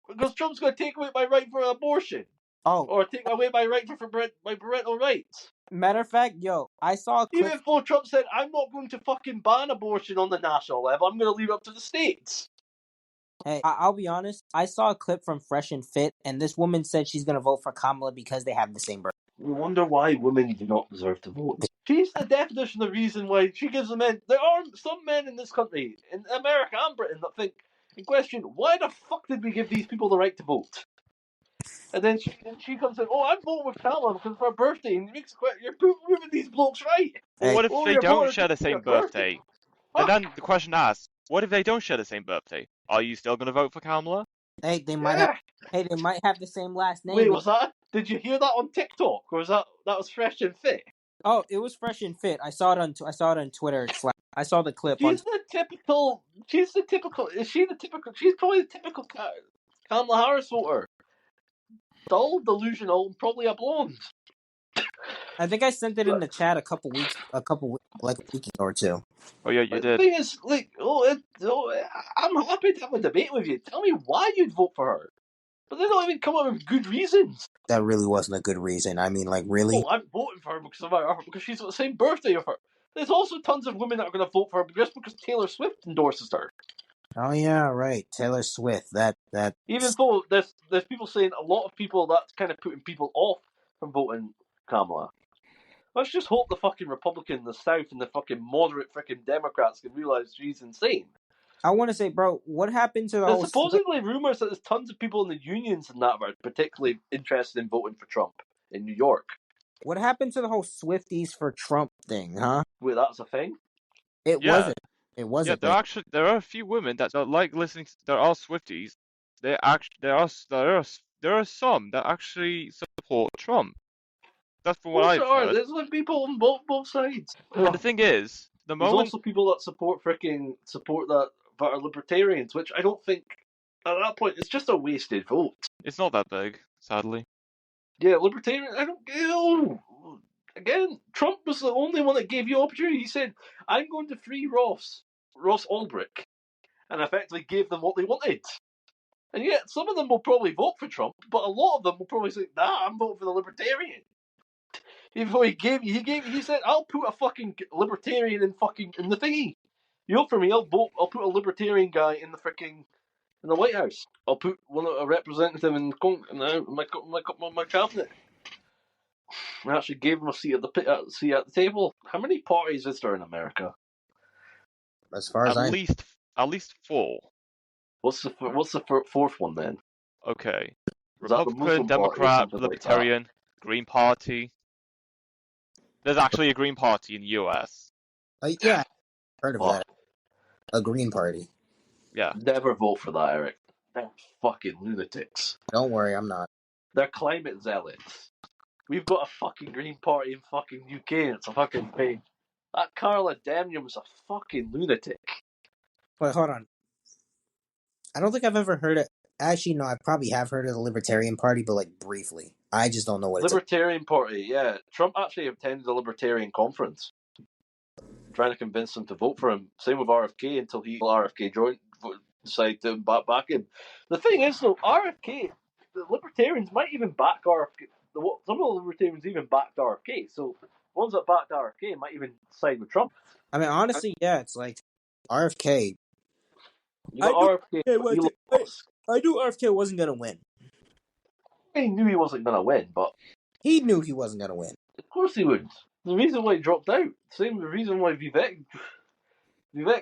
Speaker 3: because Trump's going to take away my right for abortion, or take away my right for my parental rights."
Speaker 2: Matter of fact, I saw a clip.
Speaker 3: Even though Trump said, "I'm not going to fucking ban abortion on the national level. I'm going to leave it up to the states."
Speaker 2: Hey, I'll be honest. I saw a clip from Fresh and Fit, and this woman said she's going to vote for Kamala because they have the same birthday.
Speaker 3: We wonder why women do not deserve to vote. She's the definition of the reason why she gives the men. There are some men in this country, in America and Britain, that think and question, why the fuck did we give these people the right to vote? And then she comes in, "Oh, I'm voting with Kamala because of her birthday," and you're proving these blokes right.
Speaker 1: Well, what if they don't share the
Speaker 3: Your
Speaker 1: same
Speaker 3: birthday.
Speaker 1: birthday? And then the question asks, what if they don't share the same birthday? Are you still going to vote for Kamala?
Speaker 2: Hey, they might have the same last name.
Speaker 3: Wait, was that? Did you hear that on TikTok, or was that was Fresh and Fit?
Speaker 2: Oh, it was Fresh and Fit. I saw it on Twitter. I saw the clip.
Speaker 3: She's the typical. Is she the typical? She's probably the typical Kamala Harris voter. Dull, delusional, and probably a blonde.
Speaker 2: I think I sent it in the chat a week or two.
Speaker 1: Oh yeah, you did.
Speaker 3: The thing is, like, I'm happy to have a debate with you. Tell me why you'd vote for her. But they don't even come up with good reasons.
Speaker 2: That really wasn't a good reason. I mean, like, really?
Speaker 3: Oh, I'm voting for her because she's got the same birthday of her. There's also tons of women that are going to vote for her just because Taylor Swift endorses her.
Speaker 2: Oh yeah, right. Taylor Swift. That.
Speaker 3: Even though there's people saying a lot of people that's kind of putting people off from voting Kamala. Let's just hope the fucking Republican in the South and the fucking moderate freaking Democrats can realize she's insane.
Speaker 2: I want to say, bro, what happened to the
Speaker 3: There's supposedly rumors that there's tons of people in the unions and that are particularly interested in voting for Trump in New York.
Speaker 2: What happened to the whole Swifties for Trump thing, huh?
Speaker 3: Wait, that's a thing?
Speaker 2: It wasn't. It wasn't.
Speaker 1: Yeah, there are a few women that like listening. There are Swifties. There are some that actually support Trump. That's from what I've heard.
Speaker 3: There's like people on both sides.
Speaker 1: And the thing is,
Speaker 3: there's also people that support that are libertarians, which I don't think at that point it's just a wasted vote.
Speaker 1: It's not that big, sadly.
Speaker 3: Yeah, libertarian. I don't. Again, Trump was the only one that gave you opportunity. He said, "I'm going to free Ross Ulbricht," and effectively gave them what they wanted. And yet, some of them will probably vote for Trump, but a lot of them will probably say, "Nah, I'm voting for the libertarian." Even though he said, "I'll put a fucking libertarian in the thingy. You vote for me, I'll put a libertarian guy in the White House. I'll put a representative in my cabinet." I actually gave him a seat at the table. How many parties is there in America?
Speaker 2: As far as
Speaker 1: at least 4.
Speaker 3: What's the fourth one then?
Speaker 1: Okay,
Speaker 3: Is
Speaker 1: Republican, Democrat, Libertarian, Green Party. There's actually a Green Party in the US.
Speaker 2: Yeah, heard of that. A Green Party.
Speaker 1: Yeah.
Speaker 3: Never vote for that, Eric. They're fucking lunatics.
Speaker 2: Don't worry, I'm not.
Speaker 3: They're climate zealots. We've got a fucking Green Party in fucking UK, and it's a fucking pain. That Carla Demnium's a fucking lunatic.
Speaker 2: Wait, hold on. I don't think I've ever heard it. Actually, no, I probably have heard of the Libertarian Party, but like briefly. I just don't know what
Speaker 3: Libertarian Party, yeah. Trump actually attended a Libertarian conference. trying to convince them to vote for him. Same with RFK until RFK decided to back him. The thing is, though, RFK, the Libertarians might even back RFK. Some of the Libertarians even backed RFK. So ones that backed RFK might even side with Trump.
Speaker 2: I mean, honestly, yeah, it's like RFK.
Speaker 3: You got RFK, Elon Musk.
Speaker 2: I knew RFK wasn't gonna win.
Speaker 3: He knew he wasn't going to win, but
Speaker 2: He knew he wasn't gonna win.
Speaker 3: of course he would. The reason why he dropped out, same the reason why Vivek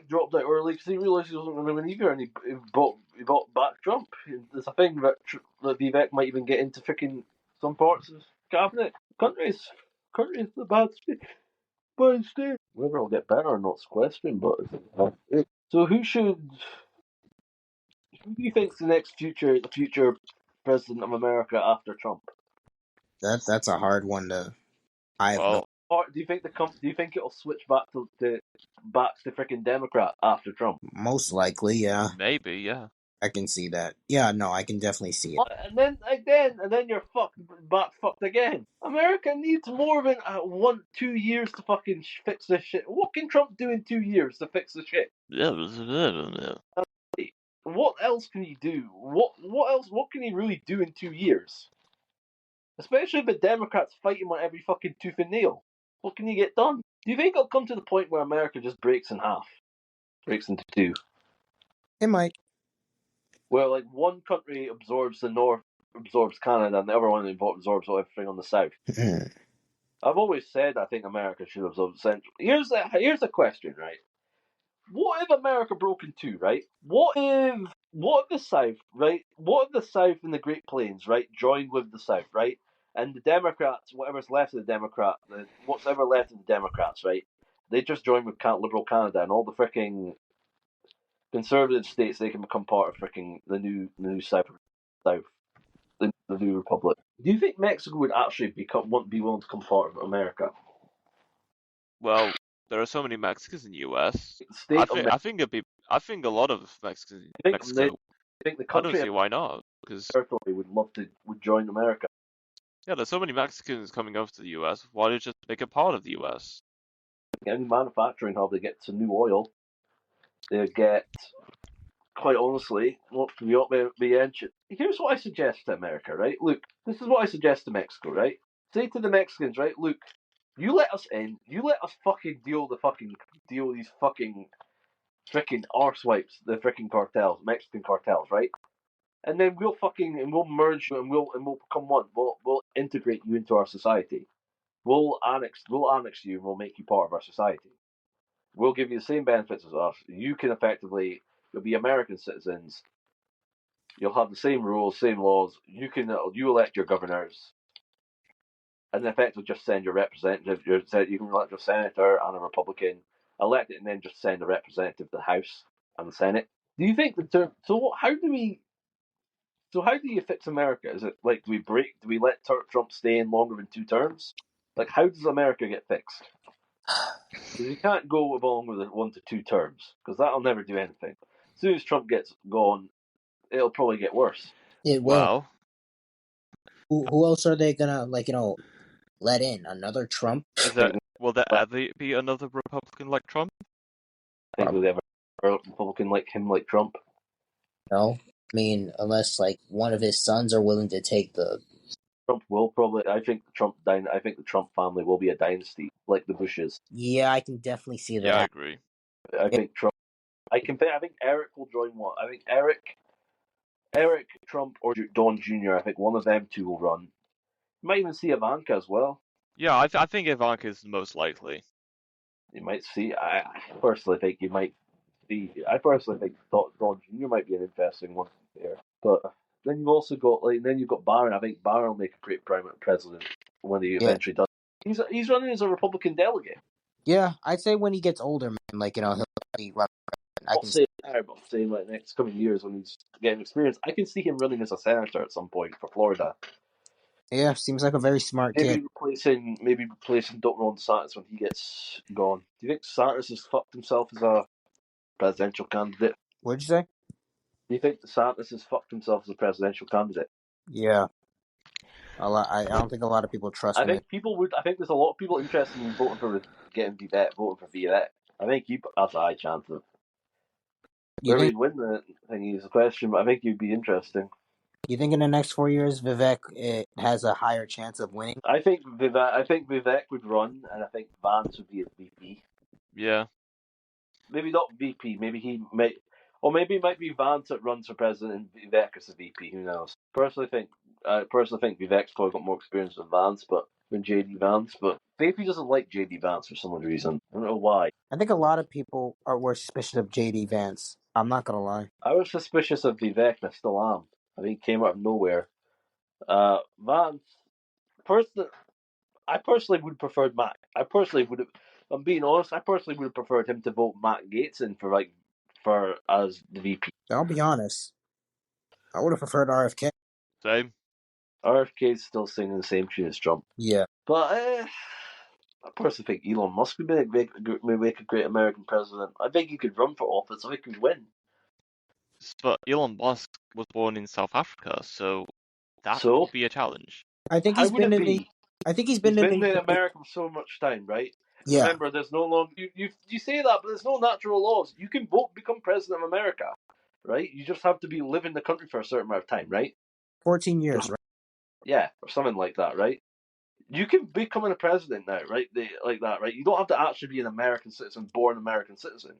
Speaker 3: dropped out early, because he realised he wasn't going to win either, and he bought back Trump. There's a thing that Vivek might even get into freaking some parts of cabinet. Country's the bad state. Whether it'll get better or not's a question, but so who do you think's the future president of America after Trump?
Speaker 2: That's a hard one to. I have no.
Speaker 3: Or do you think it'll switch back to freaking Democrat after Trump?
Speaker 2: Most likely, yeah.
Speaker 1: Maybe, yeah.
Speaker 2: I can see that. Yeah, no, I can definitely see it.
Speaker 3: And then you're fucked again. America needs more than 2 years to fucking fix this shit. What can Trump do in 2 years to fix the shit? What else can he do? What else? What can he really do in 2 years? Especially if the Democrats fight him on every fucking tooth and nail. What can he get done? Do you think it'll come to the point where America just breaks in half? Breaks into two?
Speaker 2: It might.
Speaker 3: Where, like, one country absorbs the North, absorbs Canada, and the other one absorbs everything on the South. I've always said I think America should absorb the Central. Here's the question, right? What if America broke in two, right? What if the South, right? What if the South and the Great Plains, right, joined with the South, right? And the Democrats, whatever's left of the whatever left of the Democrats, right? They just join with liberal Canada, and all the freaking conservative states, they can become part of freaking the new South, the new republic. Do you think Mexico would actually be willing to become part of America?
Speaker 1: Well, there are so many Mexicans in the US. I think a lot of Mexicans in Mexico.
Speaker 3: I think the
Speaker 1: I
Speaker 3: country
Speaker 1: don't see why not, because
Speaker 3: territory would join America.
Speaker 1: yeah, there's so many Mexicans coming over to the US. Why don't you just make it part of the US?
Speaker 3: Any manufacturing hub, they get some new oil. They get, quite honestly, here's what I suggest to America, right? Look, this is what I suggest to Mexico, right? Say to the Mexicans, right? Look, you let us in. You let us fucking deal these fucking freaking arsewipes, the freaking cartels, Mexican cartels, right? And then we'll merge you and we'll become one. We'll integrate you into our society. We'll annex you and we'll make you part of our society. We'll give you the same benefits as us. You'll be American citizens. You'll have the same rules, same laws. You elect your governors, and in effect, just send your representative. You can elect a senator and a Republican, elect it, and then just send a representative to the House and the Senate. Do you think how do you fix America? Is it like do we let Trump stay in longer than 2 terms? Like, how does America get fixed? Because you can't go along with it 1 to 2 terms, because that'll never do anything. As soon as Trump gets gone, it'll probably get worse.
Speaker 2: It will.
Speaker 1: Well,
Speaker 2: who else are they gonna let in? Another Trump?
Speaker 1: Will there ever be another Republican like Trump?
Speaker 3: I think will there ever be a Republican like him, like Trump?
Speaker 2: No. I mean, unless one of his sons are willing to take the.
Speaker 3: Trump will probably. I think the Trump family will be a dynasty, like the Bushes.
Speaker 2: Yeah, I can definitely see that.
Speaker 1: Yeah, I agree.
Speaker 3: I think Trump. I think Eric will join one. I think Eric, Trump, or Don Jr. I think one of them two will run. You might even see Ivanka as well.
Speaker 1: Yeah, I think Ivanka is the most likely.
Speaker 3: You might see. I personally think you might see. I personally think Don Jr. might be an interesting one there. But then you've also got you've got Barron. I think Barron will make a great president when he eventually does. He's running as a Republican delegate.
Speaker 2: Yeah, I'd say when he gets older, man, he'll be running.
Speaker 3: I'll say next coming years when he's getting experience, I can see him running as a senator at some point for Florida.
Speaker 2: Yeah, seems like a very smart kid.
Speaker 3: Maybe replacing Dr. Ron DeSantis when he gets gone. Do you think DeSantis has fucked himself as a presidential candidate?
Speaker 2: What'd you say?
Speaker 3: Do you think DeSantis has fucked himself as a presidential candidate?
Speaker 2: Yeah. I don't think a lot of people trust him.
Speaker 3: I think there's a lot of people interested in voting for Vivek. I think he has a high chance of.
Speaker 2: You
Speaker 3: Whether
Speaker 2: think?
Speaker 3: he'd win the thing is a question, but I think he'd be interesting.
Speaker 2: You think in the next 4 years, Vivek has a higher chance of winning?
Speaker 3: I think Vivek would run, and I think Vance would be his VP.
Speaker 1: Yeah.
Speaker 3: Maybe not VP. Maybe he might, or maybe it might be Vance that runs for president and Vivek as the VP. Who knows? I personally think Vivek's probably got more experience than Vance, but than JD Vance. But VP doesn't like JD Vance for some reason. I don't know why.
Speaker 2: I think a lot of people were suspicious of JD Vance. I'm not gonna lie.
Speaker 3: I was suspicious of Vivek, and I still am. I think he came out of nowhere. Vance, personally, I personally would have preferred Matt. I personally would have. I'm being honest. I personally would have preferred him to vote Matt Gates in for as the VP.
Speaker 2: I'll be honest. I would have preferred RFK.
Speaker 1: Same.
Speaker 3: RFK's still singing the same tune as Trump.
Speaker 2: Yeah.
Speaker 3: But I personally think Elon Musk would make a great American president. I think he could run for office. I think he could win.
Speaker 1: But Elon Musk was born in South Africa, so that
Speaker 3: So
Speaker 1: would be a challenge.
Speaker 2: I think
Speaker 3: how
Speaker 2: he's
Speaker 3: would
Speaker 2: been
Speaker 3: it
Speaker 2: in the.
Speaker 3: be?
Speaker 2: I think he's
Speaker 3: He's
Speaker 2: been in
Speaker 3: been in
Speaker 2: the.
Speaker 3: America for so much time, right? And
Speaker 2: Yeah.
Speaker 3: remember, there's no longer you say that, but there's no natural laws. You can vote become president of America, right? You just have to live in the country for a certain amount of time, right?
Speaker 2: 14 years, right?
Speaker 3: Yeah, or something like that, right? You can become a president now, right? Like that, right? You don't have to actually be an American citizen, born American citizen,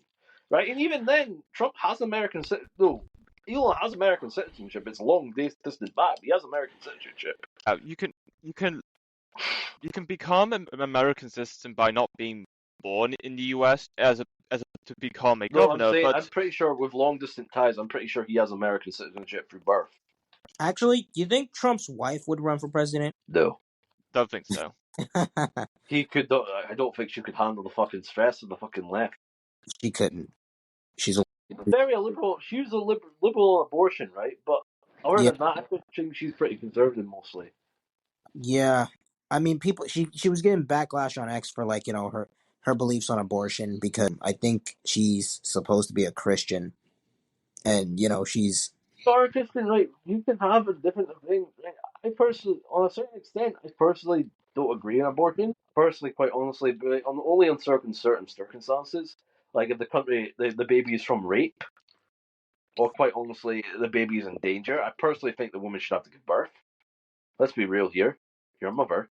Speaker 3: right? And even then, Trump has American citizenship. No, Elon has American citizenship. It's long distance back. He has American citizenship.
Speaker 1: You can become an American citizen by not being born in the US to become a
Speaker 3: No, I'm
Speaker 1: governor,
Speaker 3: saying
Speaker 1: but
Speaker 3: I'm pretty sure with long distance ties, I'm pretty sure he has American citizenship through birth.
Speaker 2: Actually, do you think Trump's wife would run for president?
Speaker 3: No,
Speaker 1: don't think so.
Speaker 3: he could. I don't think she could handle the fucking stress of the fucking left.
Speaker 2: She couldn't. She's a.
Speaker 3: Very liberal. She was a liberal on abortion, right? But other
Speaker 2: Yeah.
Speaker 3: than that, I think she's pretty conservative mostly.
Speaker 2: Yeah. I mean, people. She was getting backlash on X for her beliefs on abortion because I think she's supposed to be a Christian, and she's.
Speaker 3: Artistic, right? You can have a different thing. Like, I personally, on a certain extent, I personally don't agree on abortion. Personally, quite honestly, but only on certain circumstances. Like if the baby is from rape, or quite honestly, the baby is in danger. I personally think the woman should have to give birth. Let's be real here. You're a mother.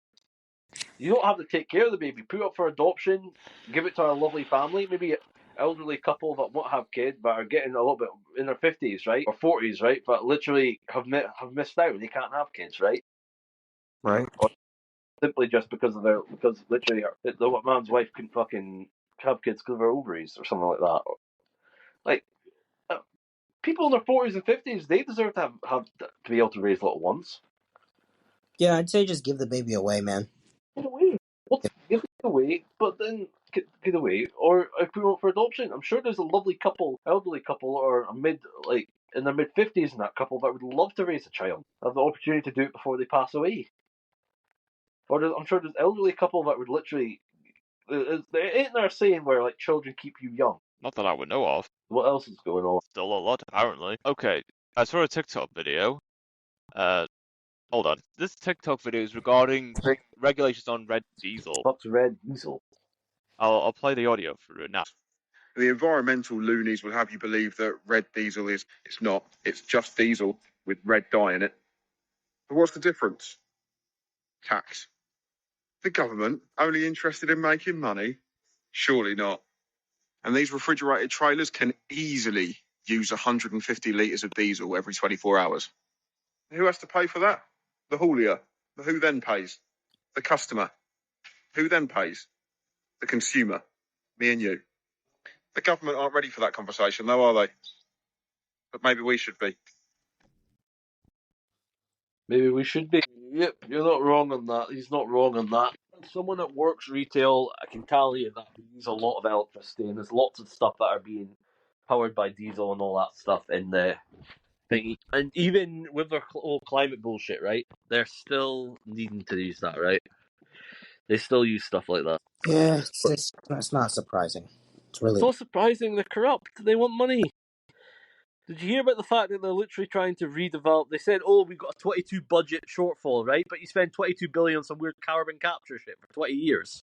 Speaker 3: You don't have to take care of the baby. Put it up for adoption. Give it to a lovely family. Maybe an elderly couple that won't have kids but are getting a little bit in their 50s, right, or 40s, right, but literally have missed out. They can't have kids, right?
Speaker 2: Right.
Speaker 3: Or simply just because literally the man's wife couldn't fucking have kids because of her ovaries or something like that. Like uh, people in their 40s and 50s, they deserve to have to be able to raise little ones.
Speaker 2: Yeah, I'd say just give the baby away, man.
Speaker 3: Get away. What's give it away? But then get away. Or if we went for adoption, I'm sure there's a lovely couple, elderly couple, or a in their mid-50s, and that couple that would love to raise a child, have the opportunity to do it before they pass away. Or I'm sure there's elderly couple that would literally. There ain't there a saying where like children keep you young.
Speaker 1: Not that I would know of.
Speaker 3: What else is going on?
Speaker 1: Still a lot, apparently. Okay, I saw a TikTok video. Hold on. This TikTok video is regarding regulations on red diesel.
Speaker 3: What's red diesel?
Speaker 1: I'll play the audio for it now.
Speaker 4: The environmental loonies will have you believe that red diesel it's not. It's just diesel with red dye in it. But what's the difference? Tax. The government only interested in making money? Surely not. And these refrigerated trailers can easily use 150 litres of diesel every 24 hours. Who has to pay for that? The haulier. But who then pays? The customer. Who then pays? The consumer. Me and you. The government aren't ready for that conversation, though, are they? But maybe we should be.
Speaker 3: Maybe we should be. Yep, you're not wrong on that. He's not wrong on that. As someone that works retail, I can tell you that we use a lot of electricity, and there's lots of stuff that are being powered by diesel and all that stuff in the thing. And even with their whole climate bullshit, right? They're still needing to use that, right? They still use stuff like that.
Speaker 2: Yeah, it's not surprising. It's really.
Speaker 3: It's not surprising. They're corrupt. They want money. Did you hear about the fact that they're literally trying to redevelop? They said, "Oh, we've got a 22 budget shortfall, right? But you spend 22 billion on some weird carbon capture shit for 20 years.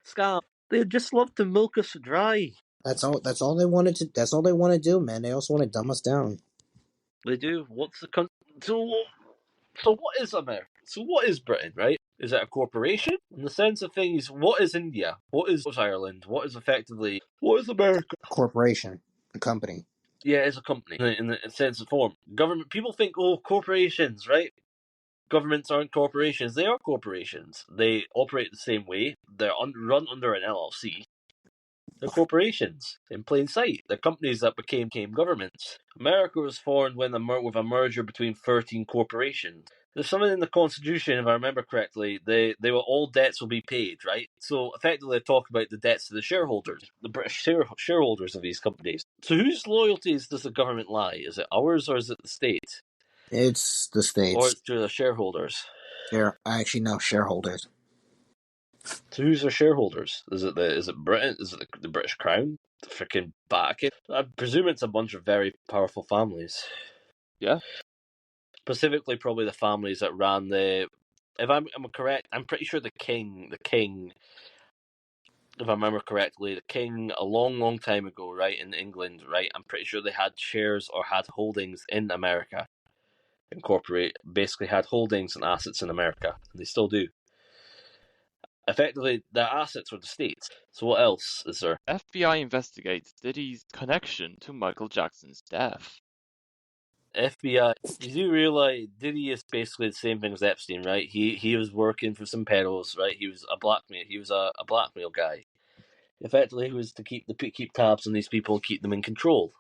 Speaker 3: Scam." They'd just love to milk us dry.
Speaker 2: That's all. That's all they wanted to. That's all they want to do, man. They also want to dumb us down.
Speaker 3: They do. What's the country? So what is America? So what is Britain, right? Is it a corporation? In the sense of things, what is India? What's Ireland? What is America?
Speaker 2: A corporation, a company.
Speaker 3: Yeah, it's a company in the sense of form. Government. People think, oh, corporations, right? Governments aren't corporations. They are corporations. They operate the same way. They're run under an LLC. They're corporations in plain sight. They're companies that became governments. America was formed with a merger between 13 corporations. There's something in the Constitution, if I remember correctly, they were all debts will be paid, right? So effectively, they talk about the debts to the shareholders, the British shareholders of these companies. So whose loyalties does the government lie? Is it ours or is it the state?
Speaker 2: It's the
Speaker 3: Or
Speaker 2: states.
Speaker 3: it's to the shareholders?
Speaker 2: Actually, no, shareholders.
Speaker 3: So who's their shareholders? Is it Britain? Is it the British Crown? The freaking Vatican? I presume it's a bunch of very powerful families.
Speaker 1: Yeah.
Speaker 3: Specifically, probably the families that ran the. If I'm correct, I'm pretty sure the king. If I remember correctly, the king a long time ago, right, in England, right. I'm pretty sure they had shares or had holdings in America. Basically had holdings and assets in America. They still do. Effectively, their assets were the states. So what else is there?
Speaker 1: FBI investigates Diddy's connection to Michael Jackson's death.
Speaker 3: FBI. You do realize Diddy is basically the same thing as Epstein, right? He was working for some pedos, right? He was a blackmail guy. Effectively, he was to keep tabs on these people and keep them in control.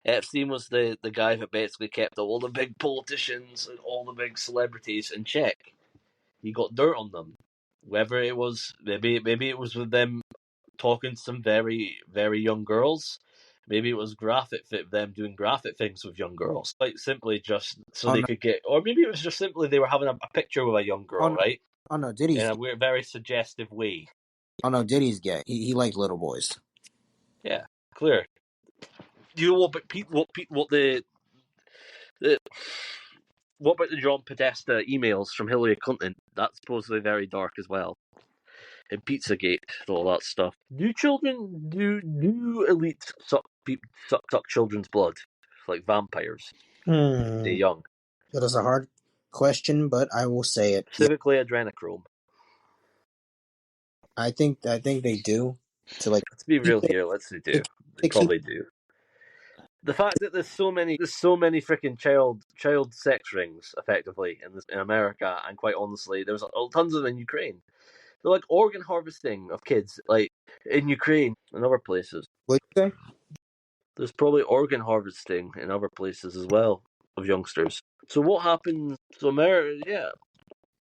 Speaker 3: Epstein was the guy that basically kept all the big politicians and all the big celebrities in check. He got dirt on them. Whether it was maybe it was with them talking to some very, very young girls. Maybe it was them doing graphic things with young girls. Like simply just so they could get, or maybe it was just simply they were having a picture with a young girl, right?
Speaker 2: Oh no, Diddy's
Speaker 3: In a weird, very suggestive way.
Speaker 2: Oh no, Diddy's gay. He liked little boys.
Speaker 3: Yeah, clear. You know what? But what about the John Podesta emails from Hillary Clinton? That's supposedly very dark as well. And Pizzagate, all that stuff. Do elites suck children's blood like vampires? They're young.
Speaker 2: That is a hard question, but I will say it.
Speaker 3: Specifically, adrenochrome.
Speaker 2: I think they do. Let's
Speaker 3: be real here. They do. They probably do. The fact that there's so many freaking child sex rings, effectively, in America, and quite honestly, there's tons of them in Ukraine. They're like organ harvesting of kids, like in Ukraine and other places.
Speaker 2: What you say?
Speaker 3: There's probably organ harvesting in other places as well of youngsters. So what happens? So America, yeah.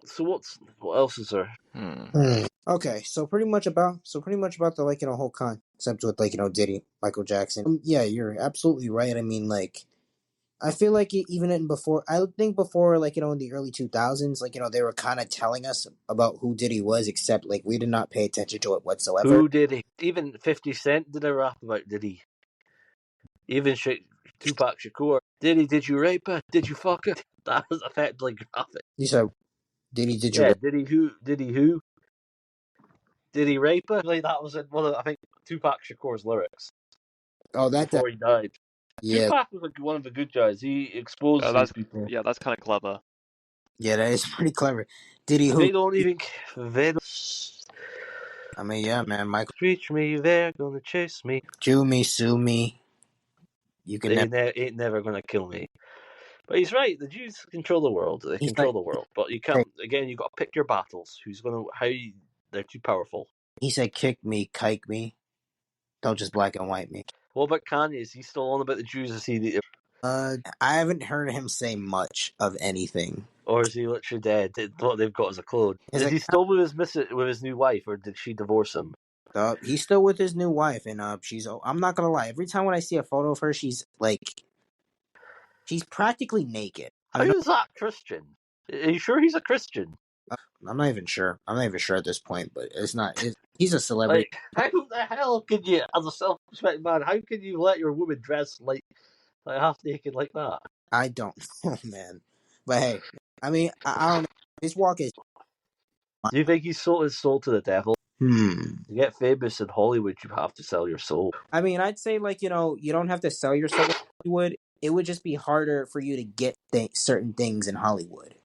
Speaker 3: So what else is there?
Speaker 2: Okay, so pretty much about the whole concept with Diddy, Michael Jackson. Yeah, you're absolutely right. I mean, I feel like even in before in the early 2000s, they were kind of telling us about who Diddy was, except we did not pay attention to it whatsoever.
Speaker 3: Who did he? Even 50 Cent did a rap about Diddy. Even Tupac Shakur. Diddy, did you rape her? Did you fuck her? That was effectively graphic.
Speaker 2: You said Diddy, did you?
Speaker 3: Yeah, Diddy who? Did he rape her? That was one of, I think, Tupac Shakur's lyrics.
Speaker 2: Oh,
Speaker 3: before he died.
Speaker 2: Yeah.
Speaker 3: Tupac was one of the good guys. He exposed these people.
Speaker 1: Yeah, that's kind of clever.
Speaker 2: Yeah, that is pretty clever. Diddy who?
Speaker 3: They don't even.
Speaker 2: I mean, yeah, man. Michael.
Speaker 3: Reach me, they're gonna chase me.
Speaker 2: Chew me, sue me. You can.
Speaker 3: Ain't never gonna kill me. But he's right. The Jews control the world. They control the world. But you can't. Again, you got to pick your battles. They're too powerful.
Speaker 2: He said, "Kick me, kike me. Don't just black and white me."
Speaker 3: What about Kanye? Is he still on about the Jews? Is he?
Speaker 2: I haven't heard him say much of anything.
Speaker 3: Or is he literally dead? What they've got as a clone? Is he still with his new wife, or did she divorce him?
Speaker 2: He's still with his new wife, and she's. I'm not gonna lie. Every time when I see a photo of her, she's practically naked.
Speaker 3: How is that Christian? Are you sure he's a Christian?
Speaker 2: I'm not even sure. I'm not even sure at this point, but it's not. He's a celebrity.
Speaker 3: How the hell could you, as a self-respecting man, how could you let your woman dress like half naked like that?
Speaker 2: I don't know, man. But hey, I mean, I don't know. His walk is.
Speaker 3: Do you think he sold his soul to the devil?
Speaker 2: Hmm.
Speaker 3: To get famous in Hollywood, you have to sell your soul.
Speaker 2: I mean, I'd say like you don't have to sell your soul in Hollywood. It would just be harder for you to get certain things in Hollywood.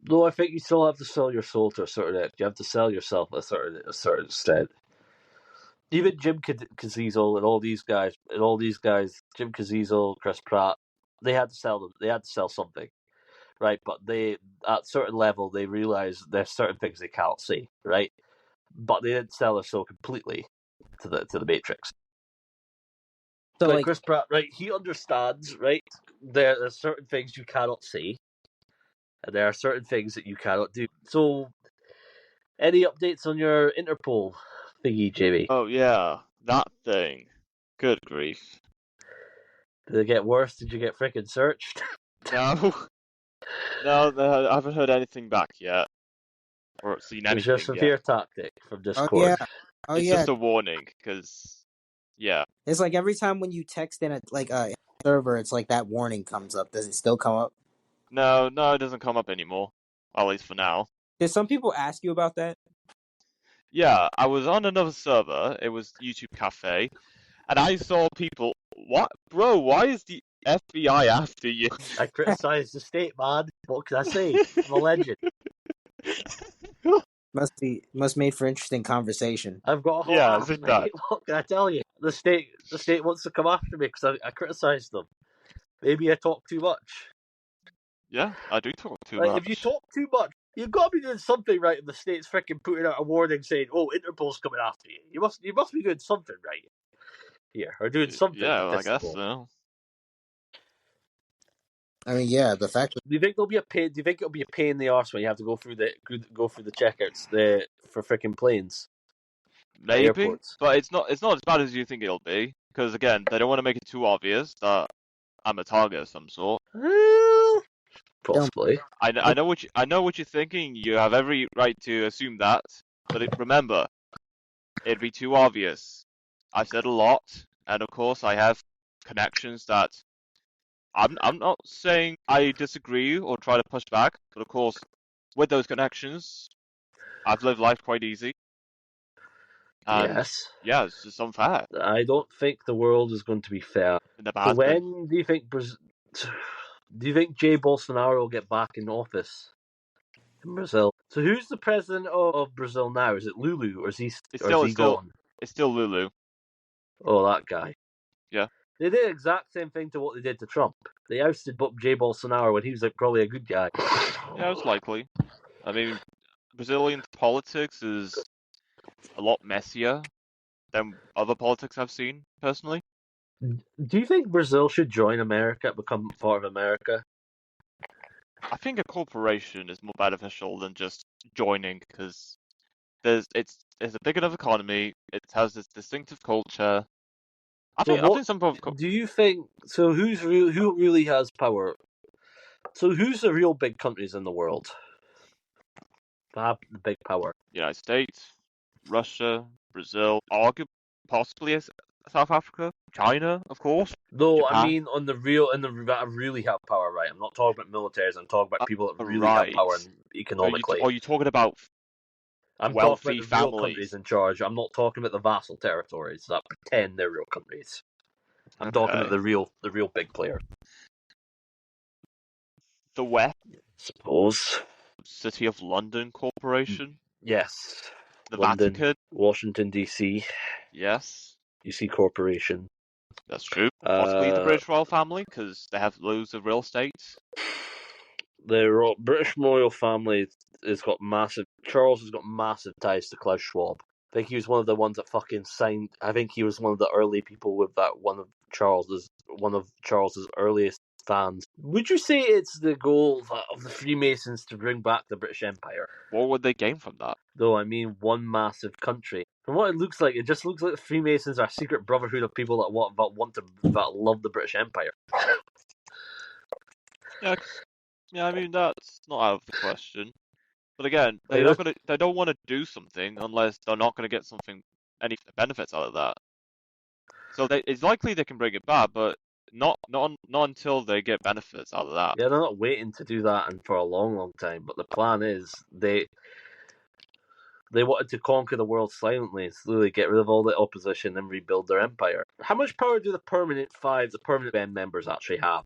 Speaker 3: No, I think you still have to sell your soul to a certain extent. You have to sell yourself a certain extent. Even Jim Caviezel and all these guys, Jim Caviezel, Chris Pratt, they had to sell them. They had to sell something, right? But they, at a certain level, they realize there's certain things they can't say, right? But they didn't sell their soul completely to the Matrix.
Speaker 2: So
Speaker 3: Like
Speaker 2: like,
Speaker 3: Chris Pratt, right? He understands, right? There are certain things you cannot say, and there are certain things that you cannot do. So, any updates on your Interpol thingy, Jamie?
Speaker 1: Oh yeah, that thing. Good grief.
Speaker 3: Did it get worse? Did you get frickin' searched?
Speaker 1: No, no, I haven't heard anything back yet, or seen
Speaker 3: It was just
Speaker 1: anything
Speaker 3: a
Speaker 1: yet.
Speaker 3: fear tactic from
Speaker 2: oh yeah,
Speaker 3: Discord.
Speaker 2: oh
Speaker 1: It's
Speaker 2: yeah.
Speaker 1: just a warning, because yeah.
Speaker 2: It's like every time when you text in a server, it's like that warning comes up. Does it still come up?
Speaker 1: No, it doesn't come up anymore. At least for now.
Speaker 2: Did some people ask you about that?
Speaker 1: Yeah, I was on another server. It was YouTube Cafe, and I saw people. What, bro? Why is the FBI after you?
Speaker 3: I criticized the state, man. What can I say? I'm a legend.
Speaker 2: Must made for interesting conversation.
Speaker 3: I've got a
Speaker 1: Yeah,
Speaker 3: hot
Speaker 1: it's
Speaker 3: ass,
Speaker 1: in that.
Speaker 3: mate. What can I tell you? The state wants to come after me because I criticized them. Maybe I talk too much.
Speaker 1: Yeah, I do talk too
Speaker 3: Like,
Speaker 1: much.
Speaker 3: if you talk too much, you've got to be doing something right. If the state's freaking putting out a warning saying, "Oh, Interpol's coming after you," you must be doing something right here, or doing something
Speaker 1: Yeah,
Speaker 3: to
Speaker 1: well, I
Speaker 3: piss them
Speaker 1: guess
Speaker 3: off.
Speaker 1: so.
Speaker 2: I mean, yeah, the fact that
Speaker 3: Do you think there'll be a pain? Do you think it'll be a pain in the arse when you have to go through the checkouts for freaking planes at
Speaker 1: Maybe,
Speaker 3: airports?
Speaker 1: but it's not as bad as you think it'll be. Because again, they don't want to make it too obvious that I'm a target of some sort.
Speaker 3: Possibly.
Speaker 1: I know what you're thinking. You have every right to assume that, but remember, it'd be too obvious. I've said a lot, and of course, I have connections that I'm not saying I disagree or try to push back, but of course, with those connections, I've lived life quite easy, and
Speaker 3: Yes.
Speaker 1: yeah, it's just unfair
Speaker 3: I don't think the world is going to be fair.
Speaker 1: in the
Speaker 3: So
Speaker 1: bad thing.
Speaker 3: when do you think do you think Jay Bolsonaro will get back in office in Brazil? So who's the president of Brazil now? Is it Lulu or is he gone?
Speaker 1: It's still Lulu.
Speaker 3: Oh, that guy.
Speaker 1: Yeah.
Speaker 3: They did the exact same thing to what they did to Trump. They ousted Jay Bolsonaro when he was probably a good guy.
Speaker 1: Yeah, it's likely. I mean, Brazilian politics is a lot messier than other politics I've seen, personally.
Speaker 3: Do you think Brazil should join America, become part of America?
Speaker 1: I think a corporation is more beneficial than just joining, because it's a big enough economy, it has this distinctive culture. I think some of
Speaker 3: Do you think so? Who really has power? So who's the real big countries in the world? The big power.
Speaker 1: United States, Russia, Brazil, arguably possibly South Africa, China, of course,
Speaker 3: No, I
Speaker 1: Japan.
Speaker 3: mean on the real and the that really have power, right? I'm not talking about militaries. I'm talking about people that really have power
Speaker 1: Right.
Speaker 3: economically.
Speaker 1: Are you talking about
Speaker 3: I'm talking about
Speaker 1: wealthy
Speaker 3: the real countries
Speaker 1: families?
Speaker 3: in charge. I'm not talking about the vassal territories that pretend they're real countries. I'm talking about
Speaker 1: Okay.
Speaker 3: the real big players.
Speaker 1: The West
Speaker 3: Suppose.
Speaker 1: City of London Corporation,
Speaker 3: Yes.
Speaker 1: the
Speaker 3: London,
Speaker 1: Vatican.
Speaker 3: Washington DC,
Speaker 1: Yes,
Speaker 3: DC Corporation.
Speaker 1: that's true. Possibly the
Speaker 3: Uh,
Speaker 1: British royal family, because they have loads of real estate.
Speaker 3: the British royal family has got massive. Charles has got massive ties to Klaus Schwab. I think he was one of the ones that fucking signed. I think he was one of the early people with that. One of Charles's earliest fans. Would you say it's the goal of the Freemasons to bring back the British Empire?
Speaker 1: What would they gain from that?
Speaker 3: Though I mean, one massive country. From what it looks like, it just looks like the Freemasons are a secret brotherhood of people that love the British Empire.
Speaker 1: Yeah, yeah. I mean that's not out of the question. But again,
Speaker 3: Like,
Speaker 1: they don't want to do something unless they're not going to get any benefits out of that. So it's likely they can bring it back, but not until they get benefits out of that.
Speaker 3: yeah, they're not waiting to do that and for a long, long time. But the plan is They wanted to conquer the world silently and slowly get rid of all the opposition and rebuild their empire. How much power do the permanent UN members actually have?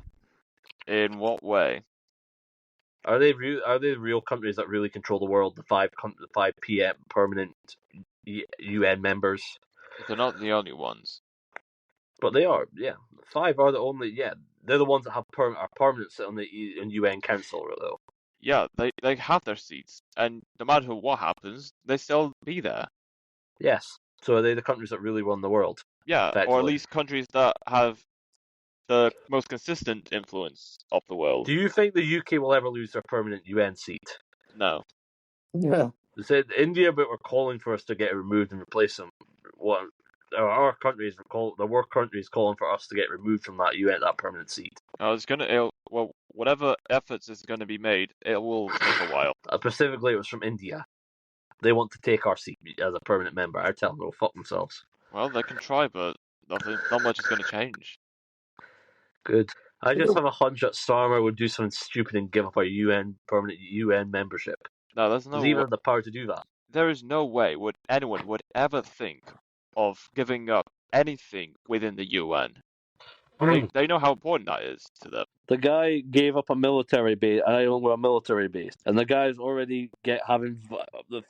Speaker 1: In what way?
Speaker 3: Are they real countries that really control the world? The five PM permanent UN members,
Speaker 1: They're not the only ones.
Speaker 3: but they are. Yeah, 5 are the only. Yeah, they're the ones that have are permanent sit on the UN Council, though.
Speaker 1: Yeah, they have their seats, and no matter what happens, they still be there.
Speaker 3: Yes. So are they the countries that really run the world?
Speaker 1: Yeah, or at
Speaker 3: Effectively.
Speaker 1: least countries that have the most consistent influence of the world.
Speaker 3: Do you think the UK will ever lose their permanent UN seat?
Speaker 1: No.
Speaker 2: Yeah.
Speaker 3: They said India, but we're calling for us to get it removed and replace them. What there were countries calling for us to get removed from that permanent seat.
Speaker 1: Whatever efforts is going to be made, it will take a while.
Speaker 3: Specifically, it was from India. They want to take our seat as a permanent member. I tell them to go fuck themselves.
Speaker 1: Well, they can try, but not much is going to change.
Speaker 3: Good. I just have a hunch that Starmer would do something stupid and give up our permanent UN membership.
Speaker 1: No, there's no
Speaker 3: Does he even
Speaker 1: way.
Speaker 3: have the power to do that?
Speaker 1: There is no way anyone would ever think of giving up anything within the UN. They know how important that is to them.
Speaker 3: The guy gave up a military base. I don't know a military base, and the guy's already having the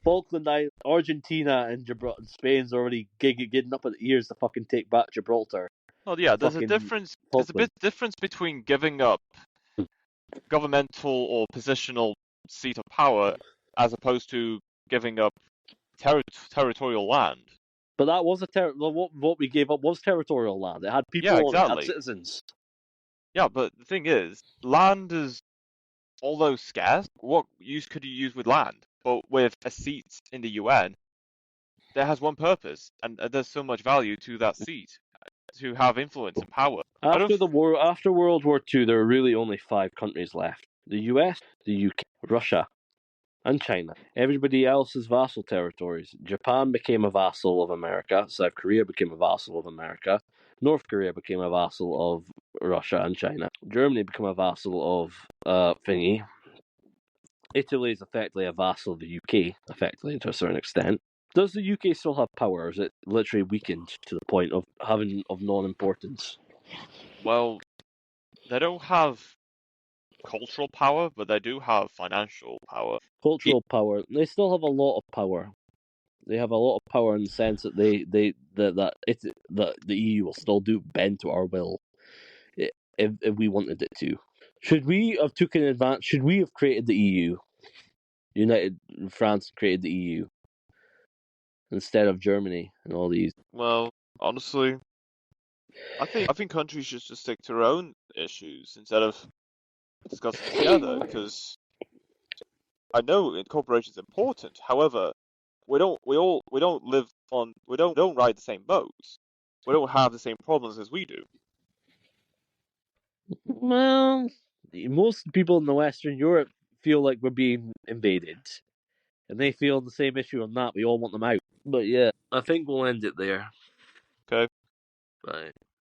Speaker 3: Falkland Islands, Argentina, and Gibraltar. Spain's already getting up at the ears to fucking take back Gibraltar.
Speaker 1: Well, yeah, there's a difference. There's a bit difference between giving up governmental or positional seat of power as opposed to giving up territorial land.
Speaker 3: But that was what we gave up was territorial land. It had people.
Speaker 1: Yeah,
Speaker 3: On it, it had
Speaker 1: exactly.
Speaker 3: citizens.
Speaker 1: Yeah, but the thing is, land is, although scarce, what use could you use with land? But with a seat in the UN, that has one purpose, and there's so much value to that seat to have influence and power.
Speaker 3: After World War II, there were really only 5 countries left: the US, the UK, Russia, and China. Everybody else is vassal territories. Japan became a vassal of America. South Korea became a vassal of America. North Korea became a vassal of Russia and China. Germany became a vassal of thingy. Italy is effectively a vassal of the UK, effectively to a certain extent. Does the UK still have power, or is it literally weakened to the point of non-importance?
Speaker 1: Well, they don't have cultural power, but they do have financial power.
Speaker 3: Cultural power. They still have a lot of power. They have a lot of power in the sense that the EU will still bend to our will if we wanted it to. Should we have taken advantage? Should we have created the EU? France created the EU instead of Germany and all these.
Speaker 1: Well, honestly, I think countries should just stick to their own issues instead of discussing together. Because I know incorporation is important. However, we don't ride the same boats. We don't have the same problems as we do.
Speaker 3: Well, most people in the Western Europe feel like we're being invaded, and they feel the same issue on that. We all want them out. But yeah, I think we'll end it there.
Speaker 1: Okay.
Speaker 3: Bye.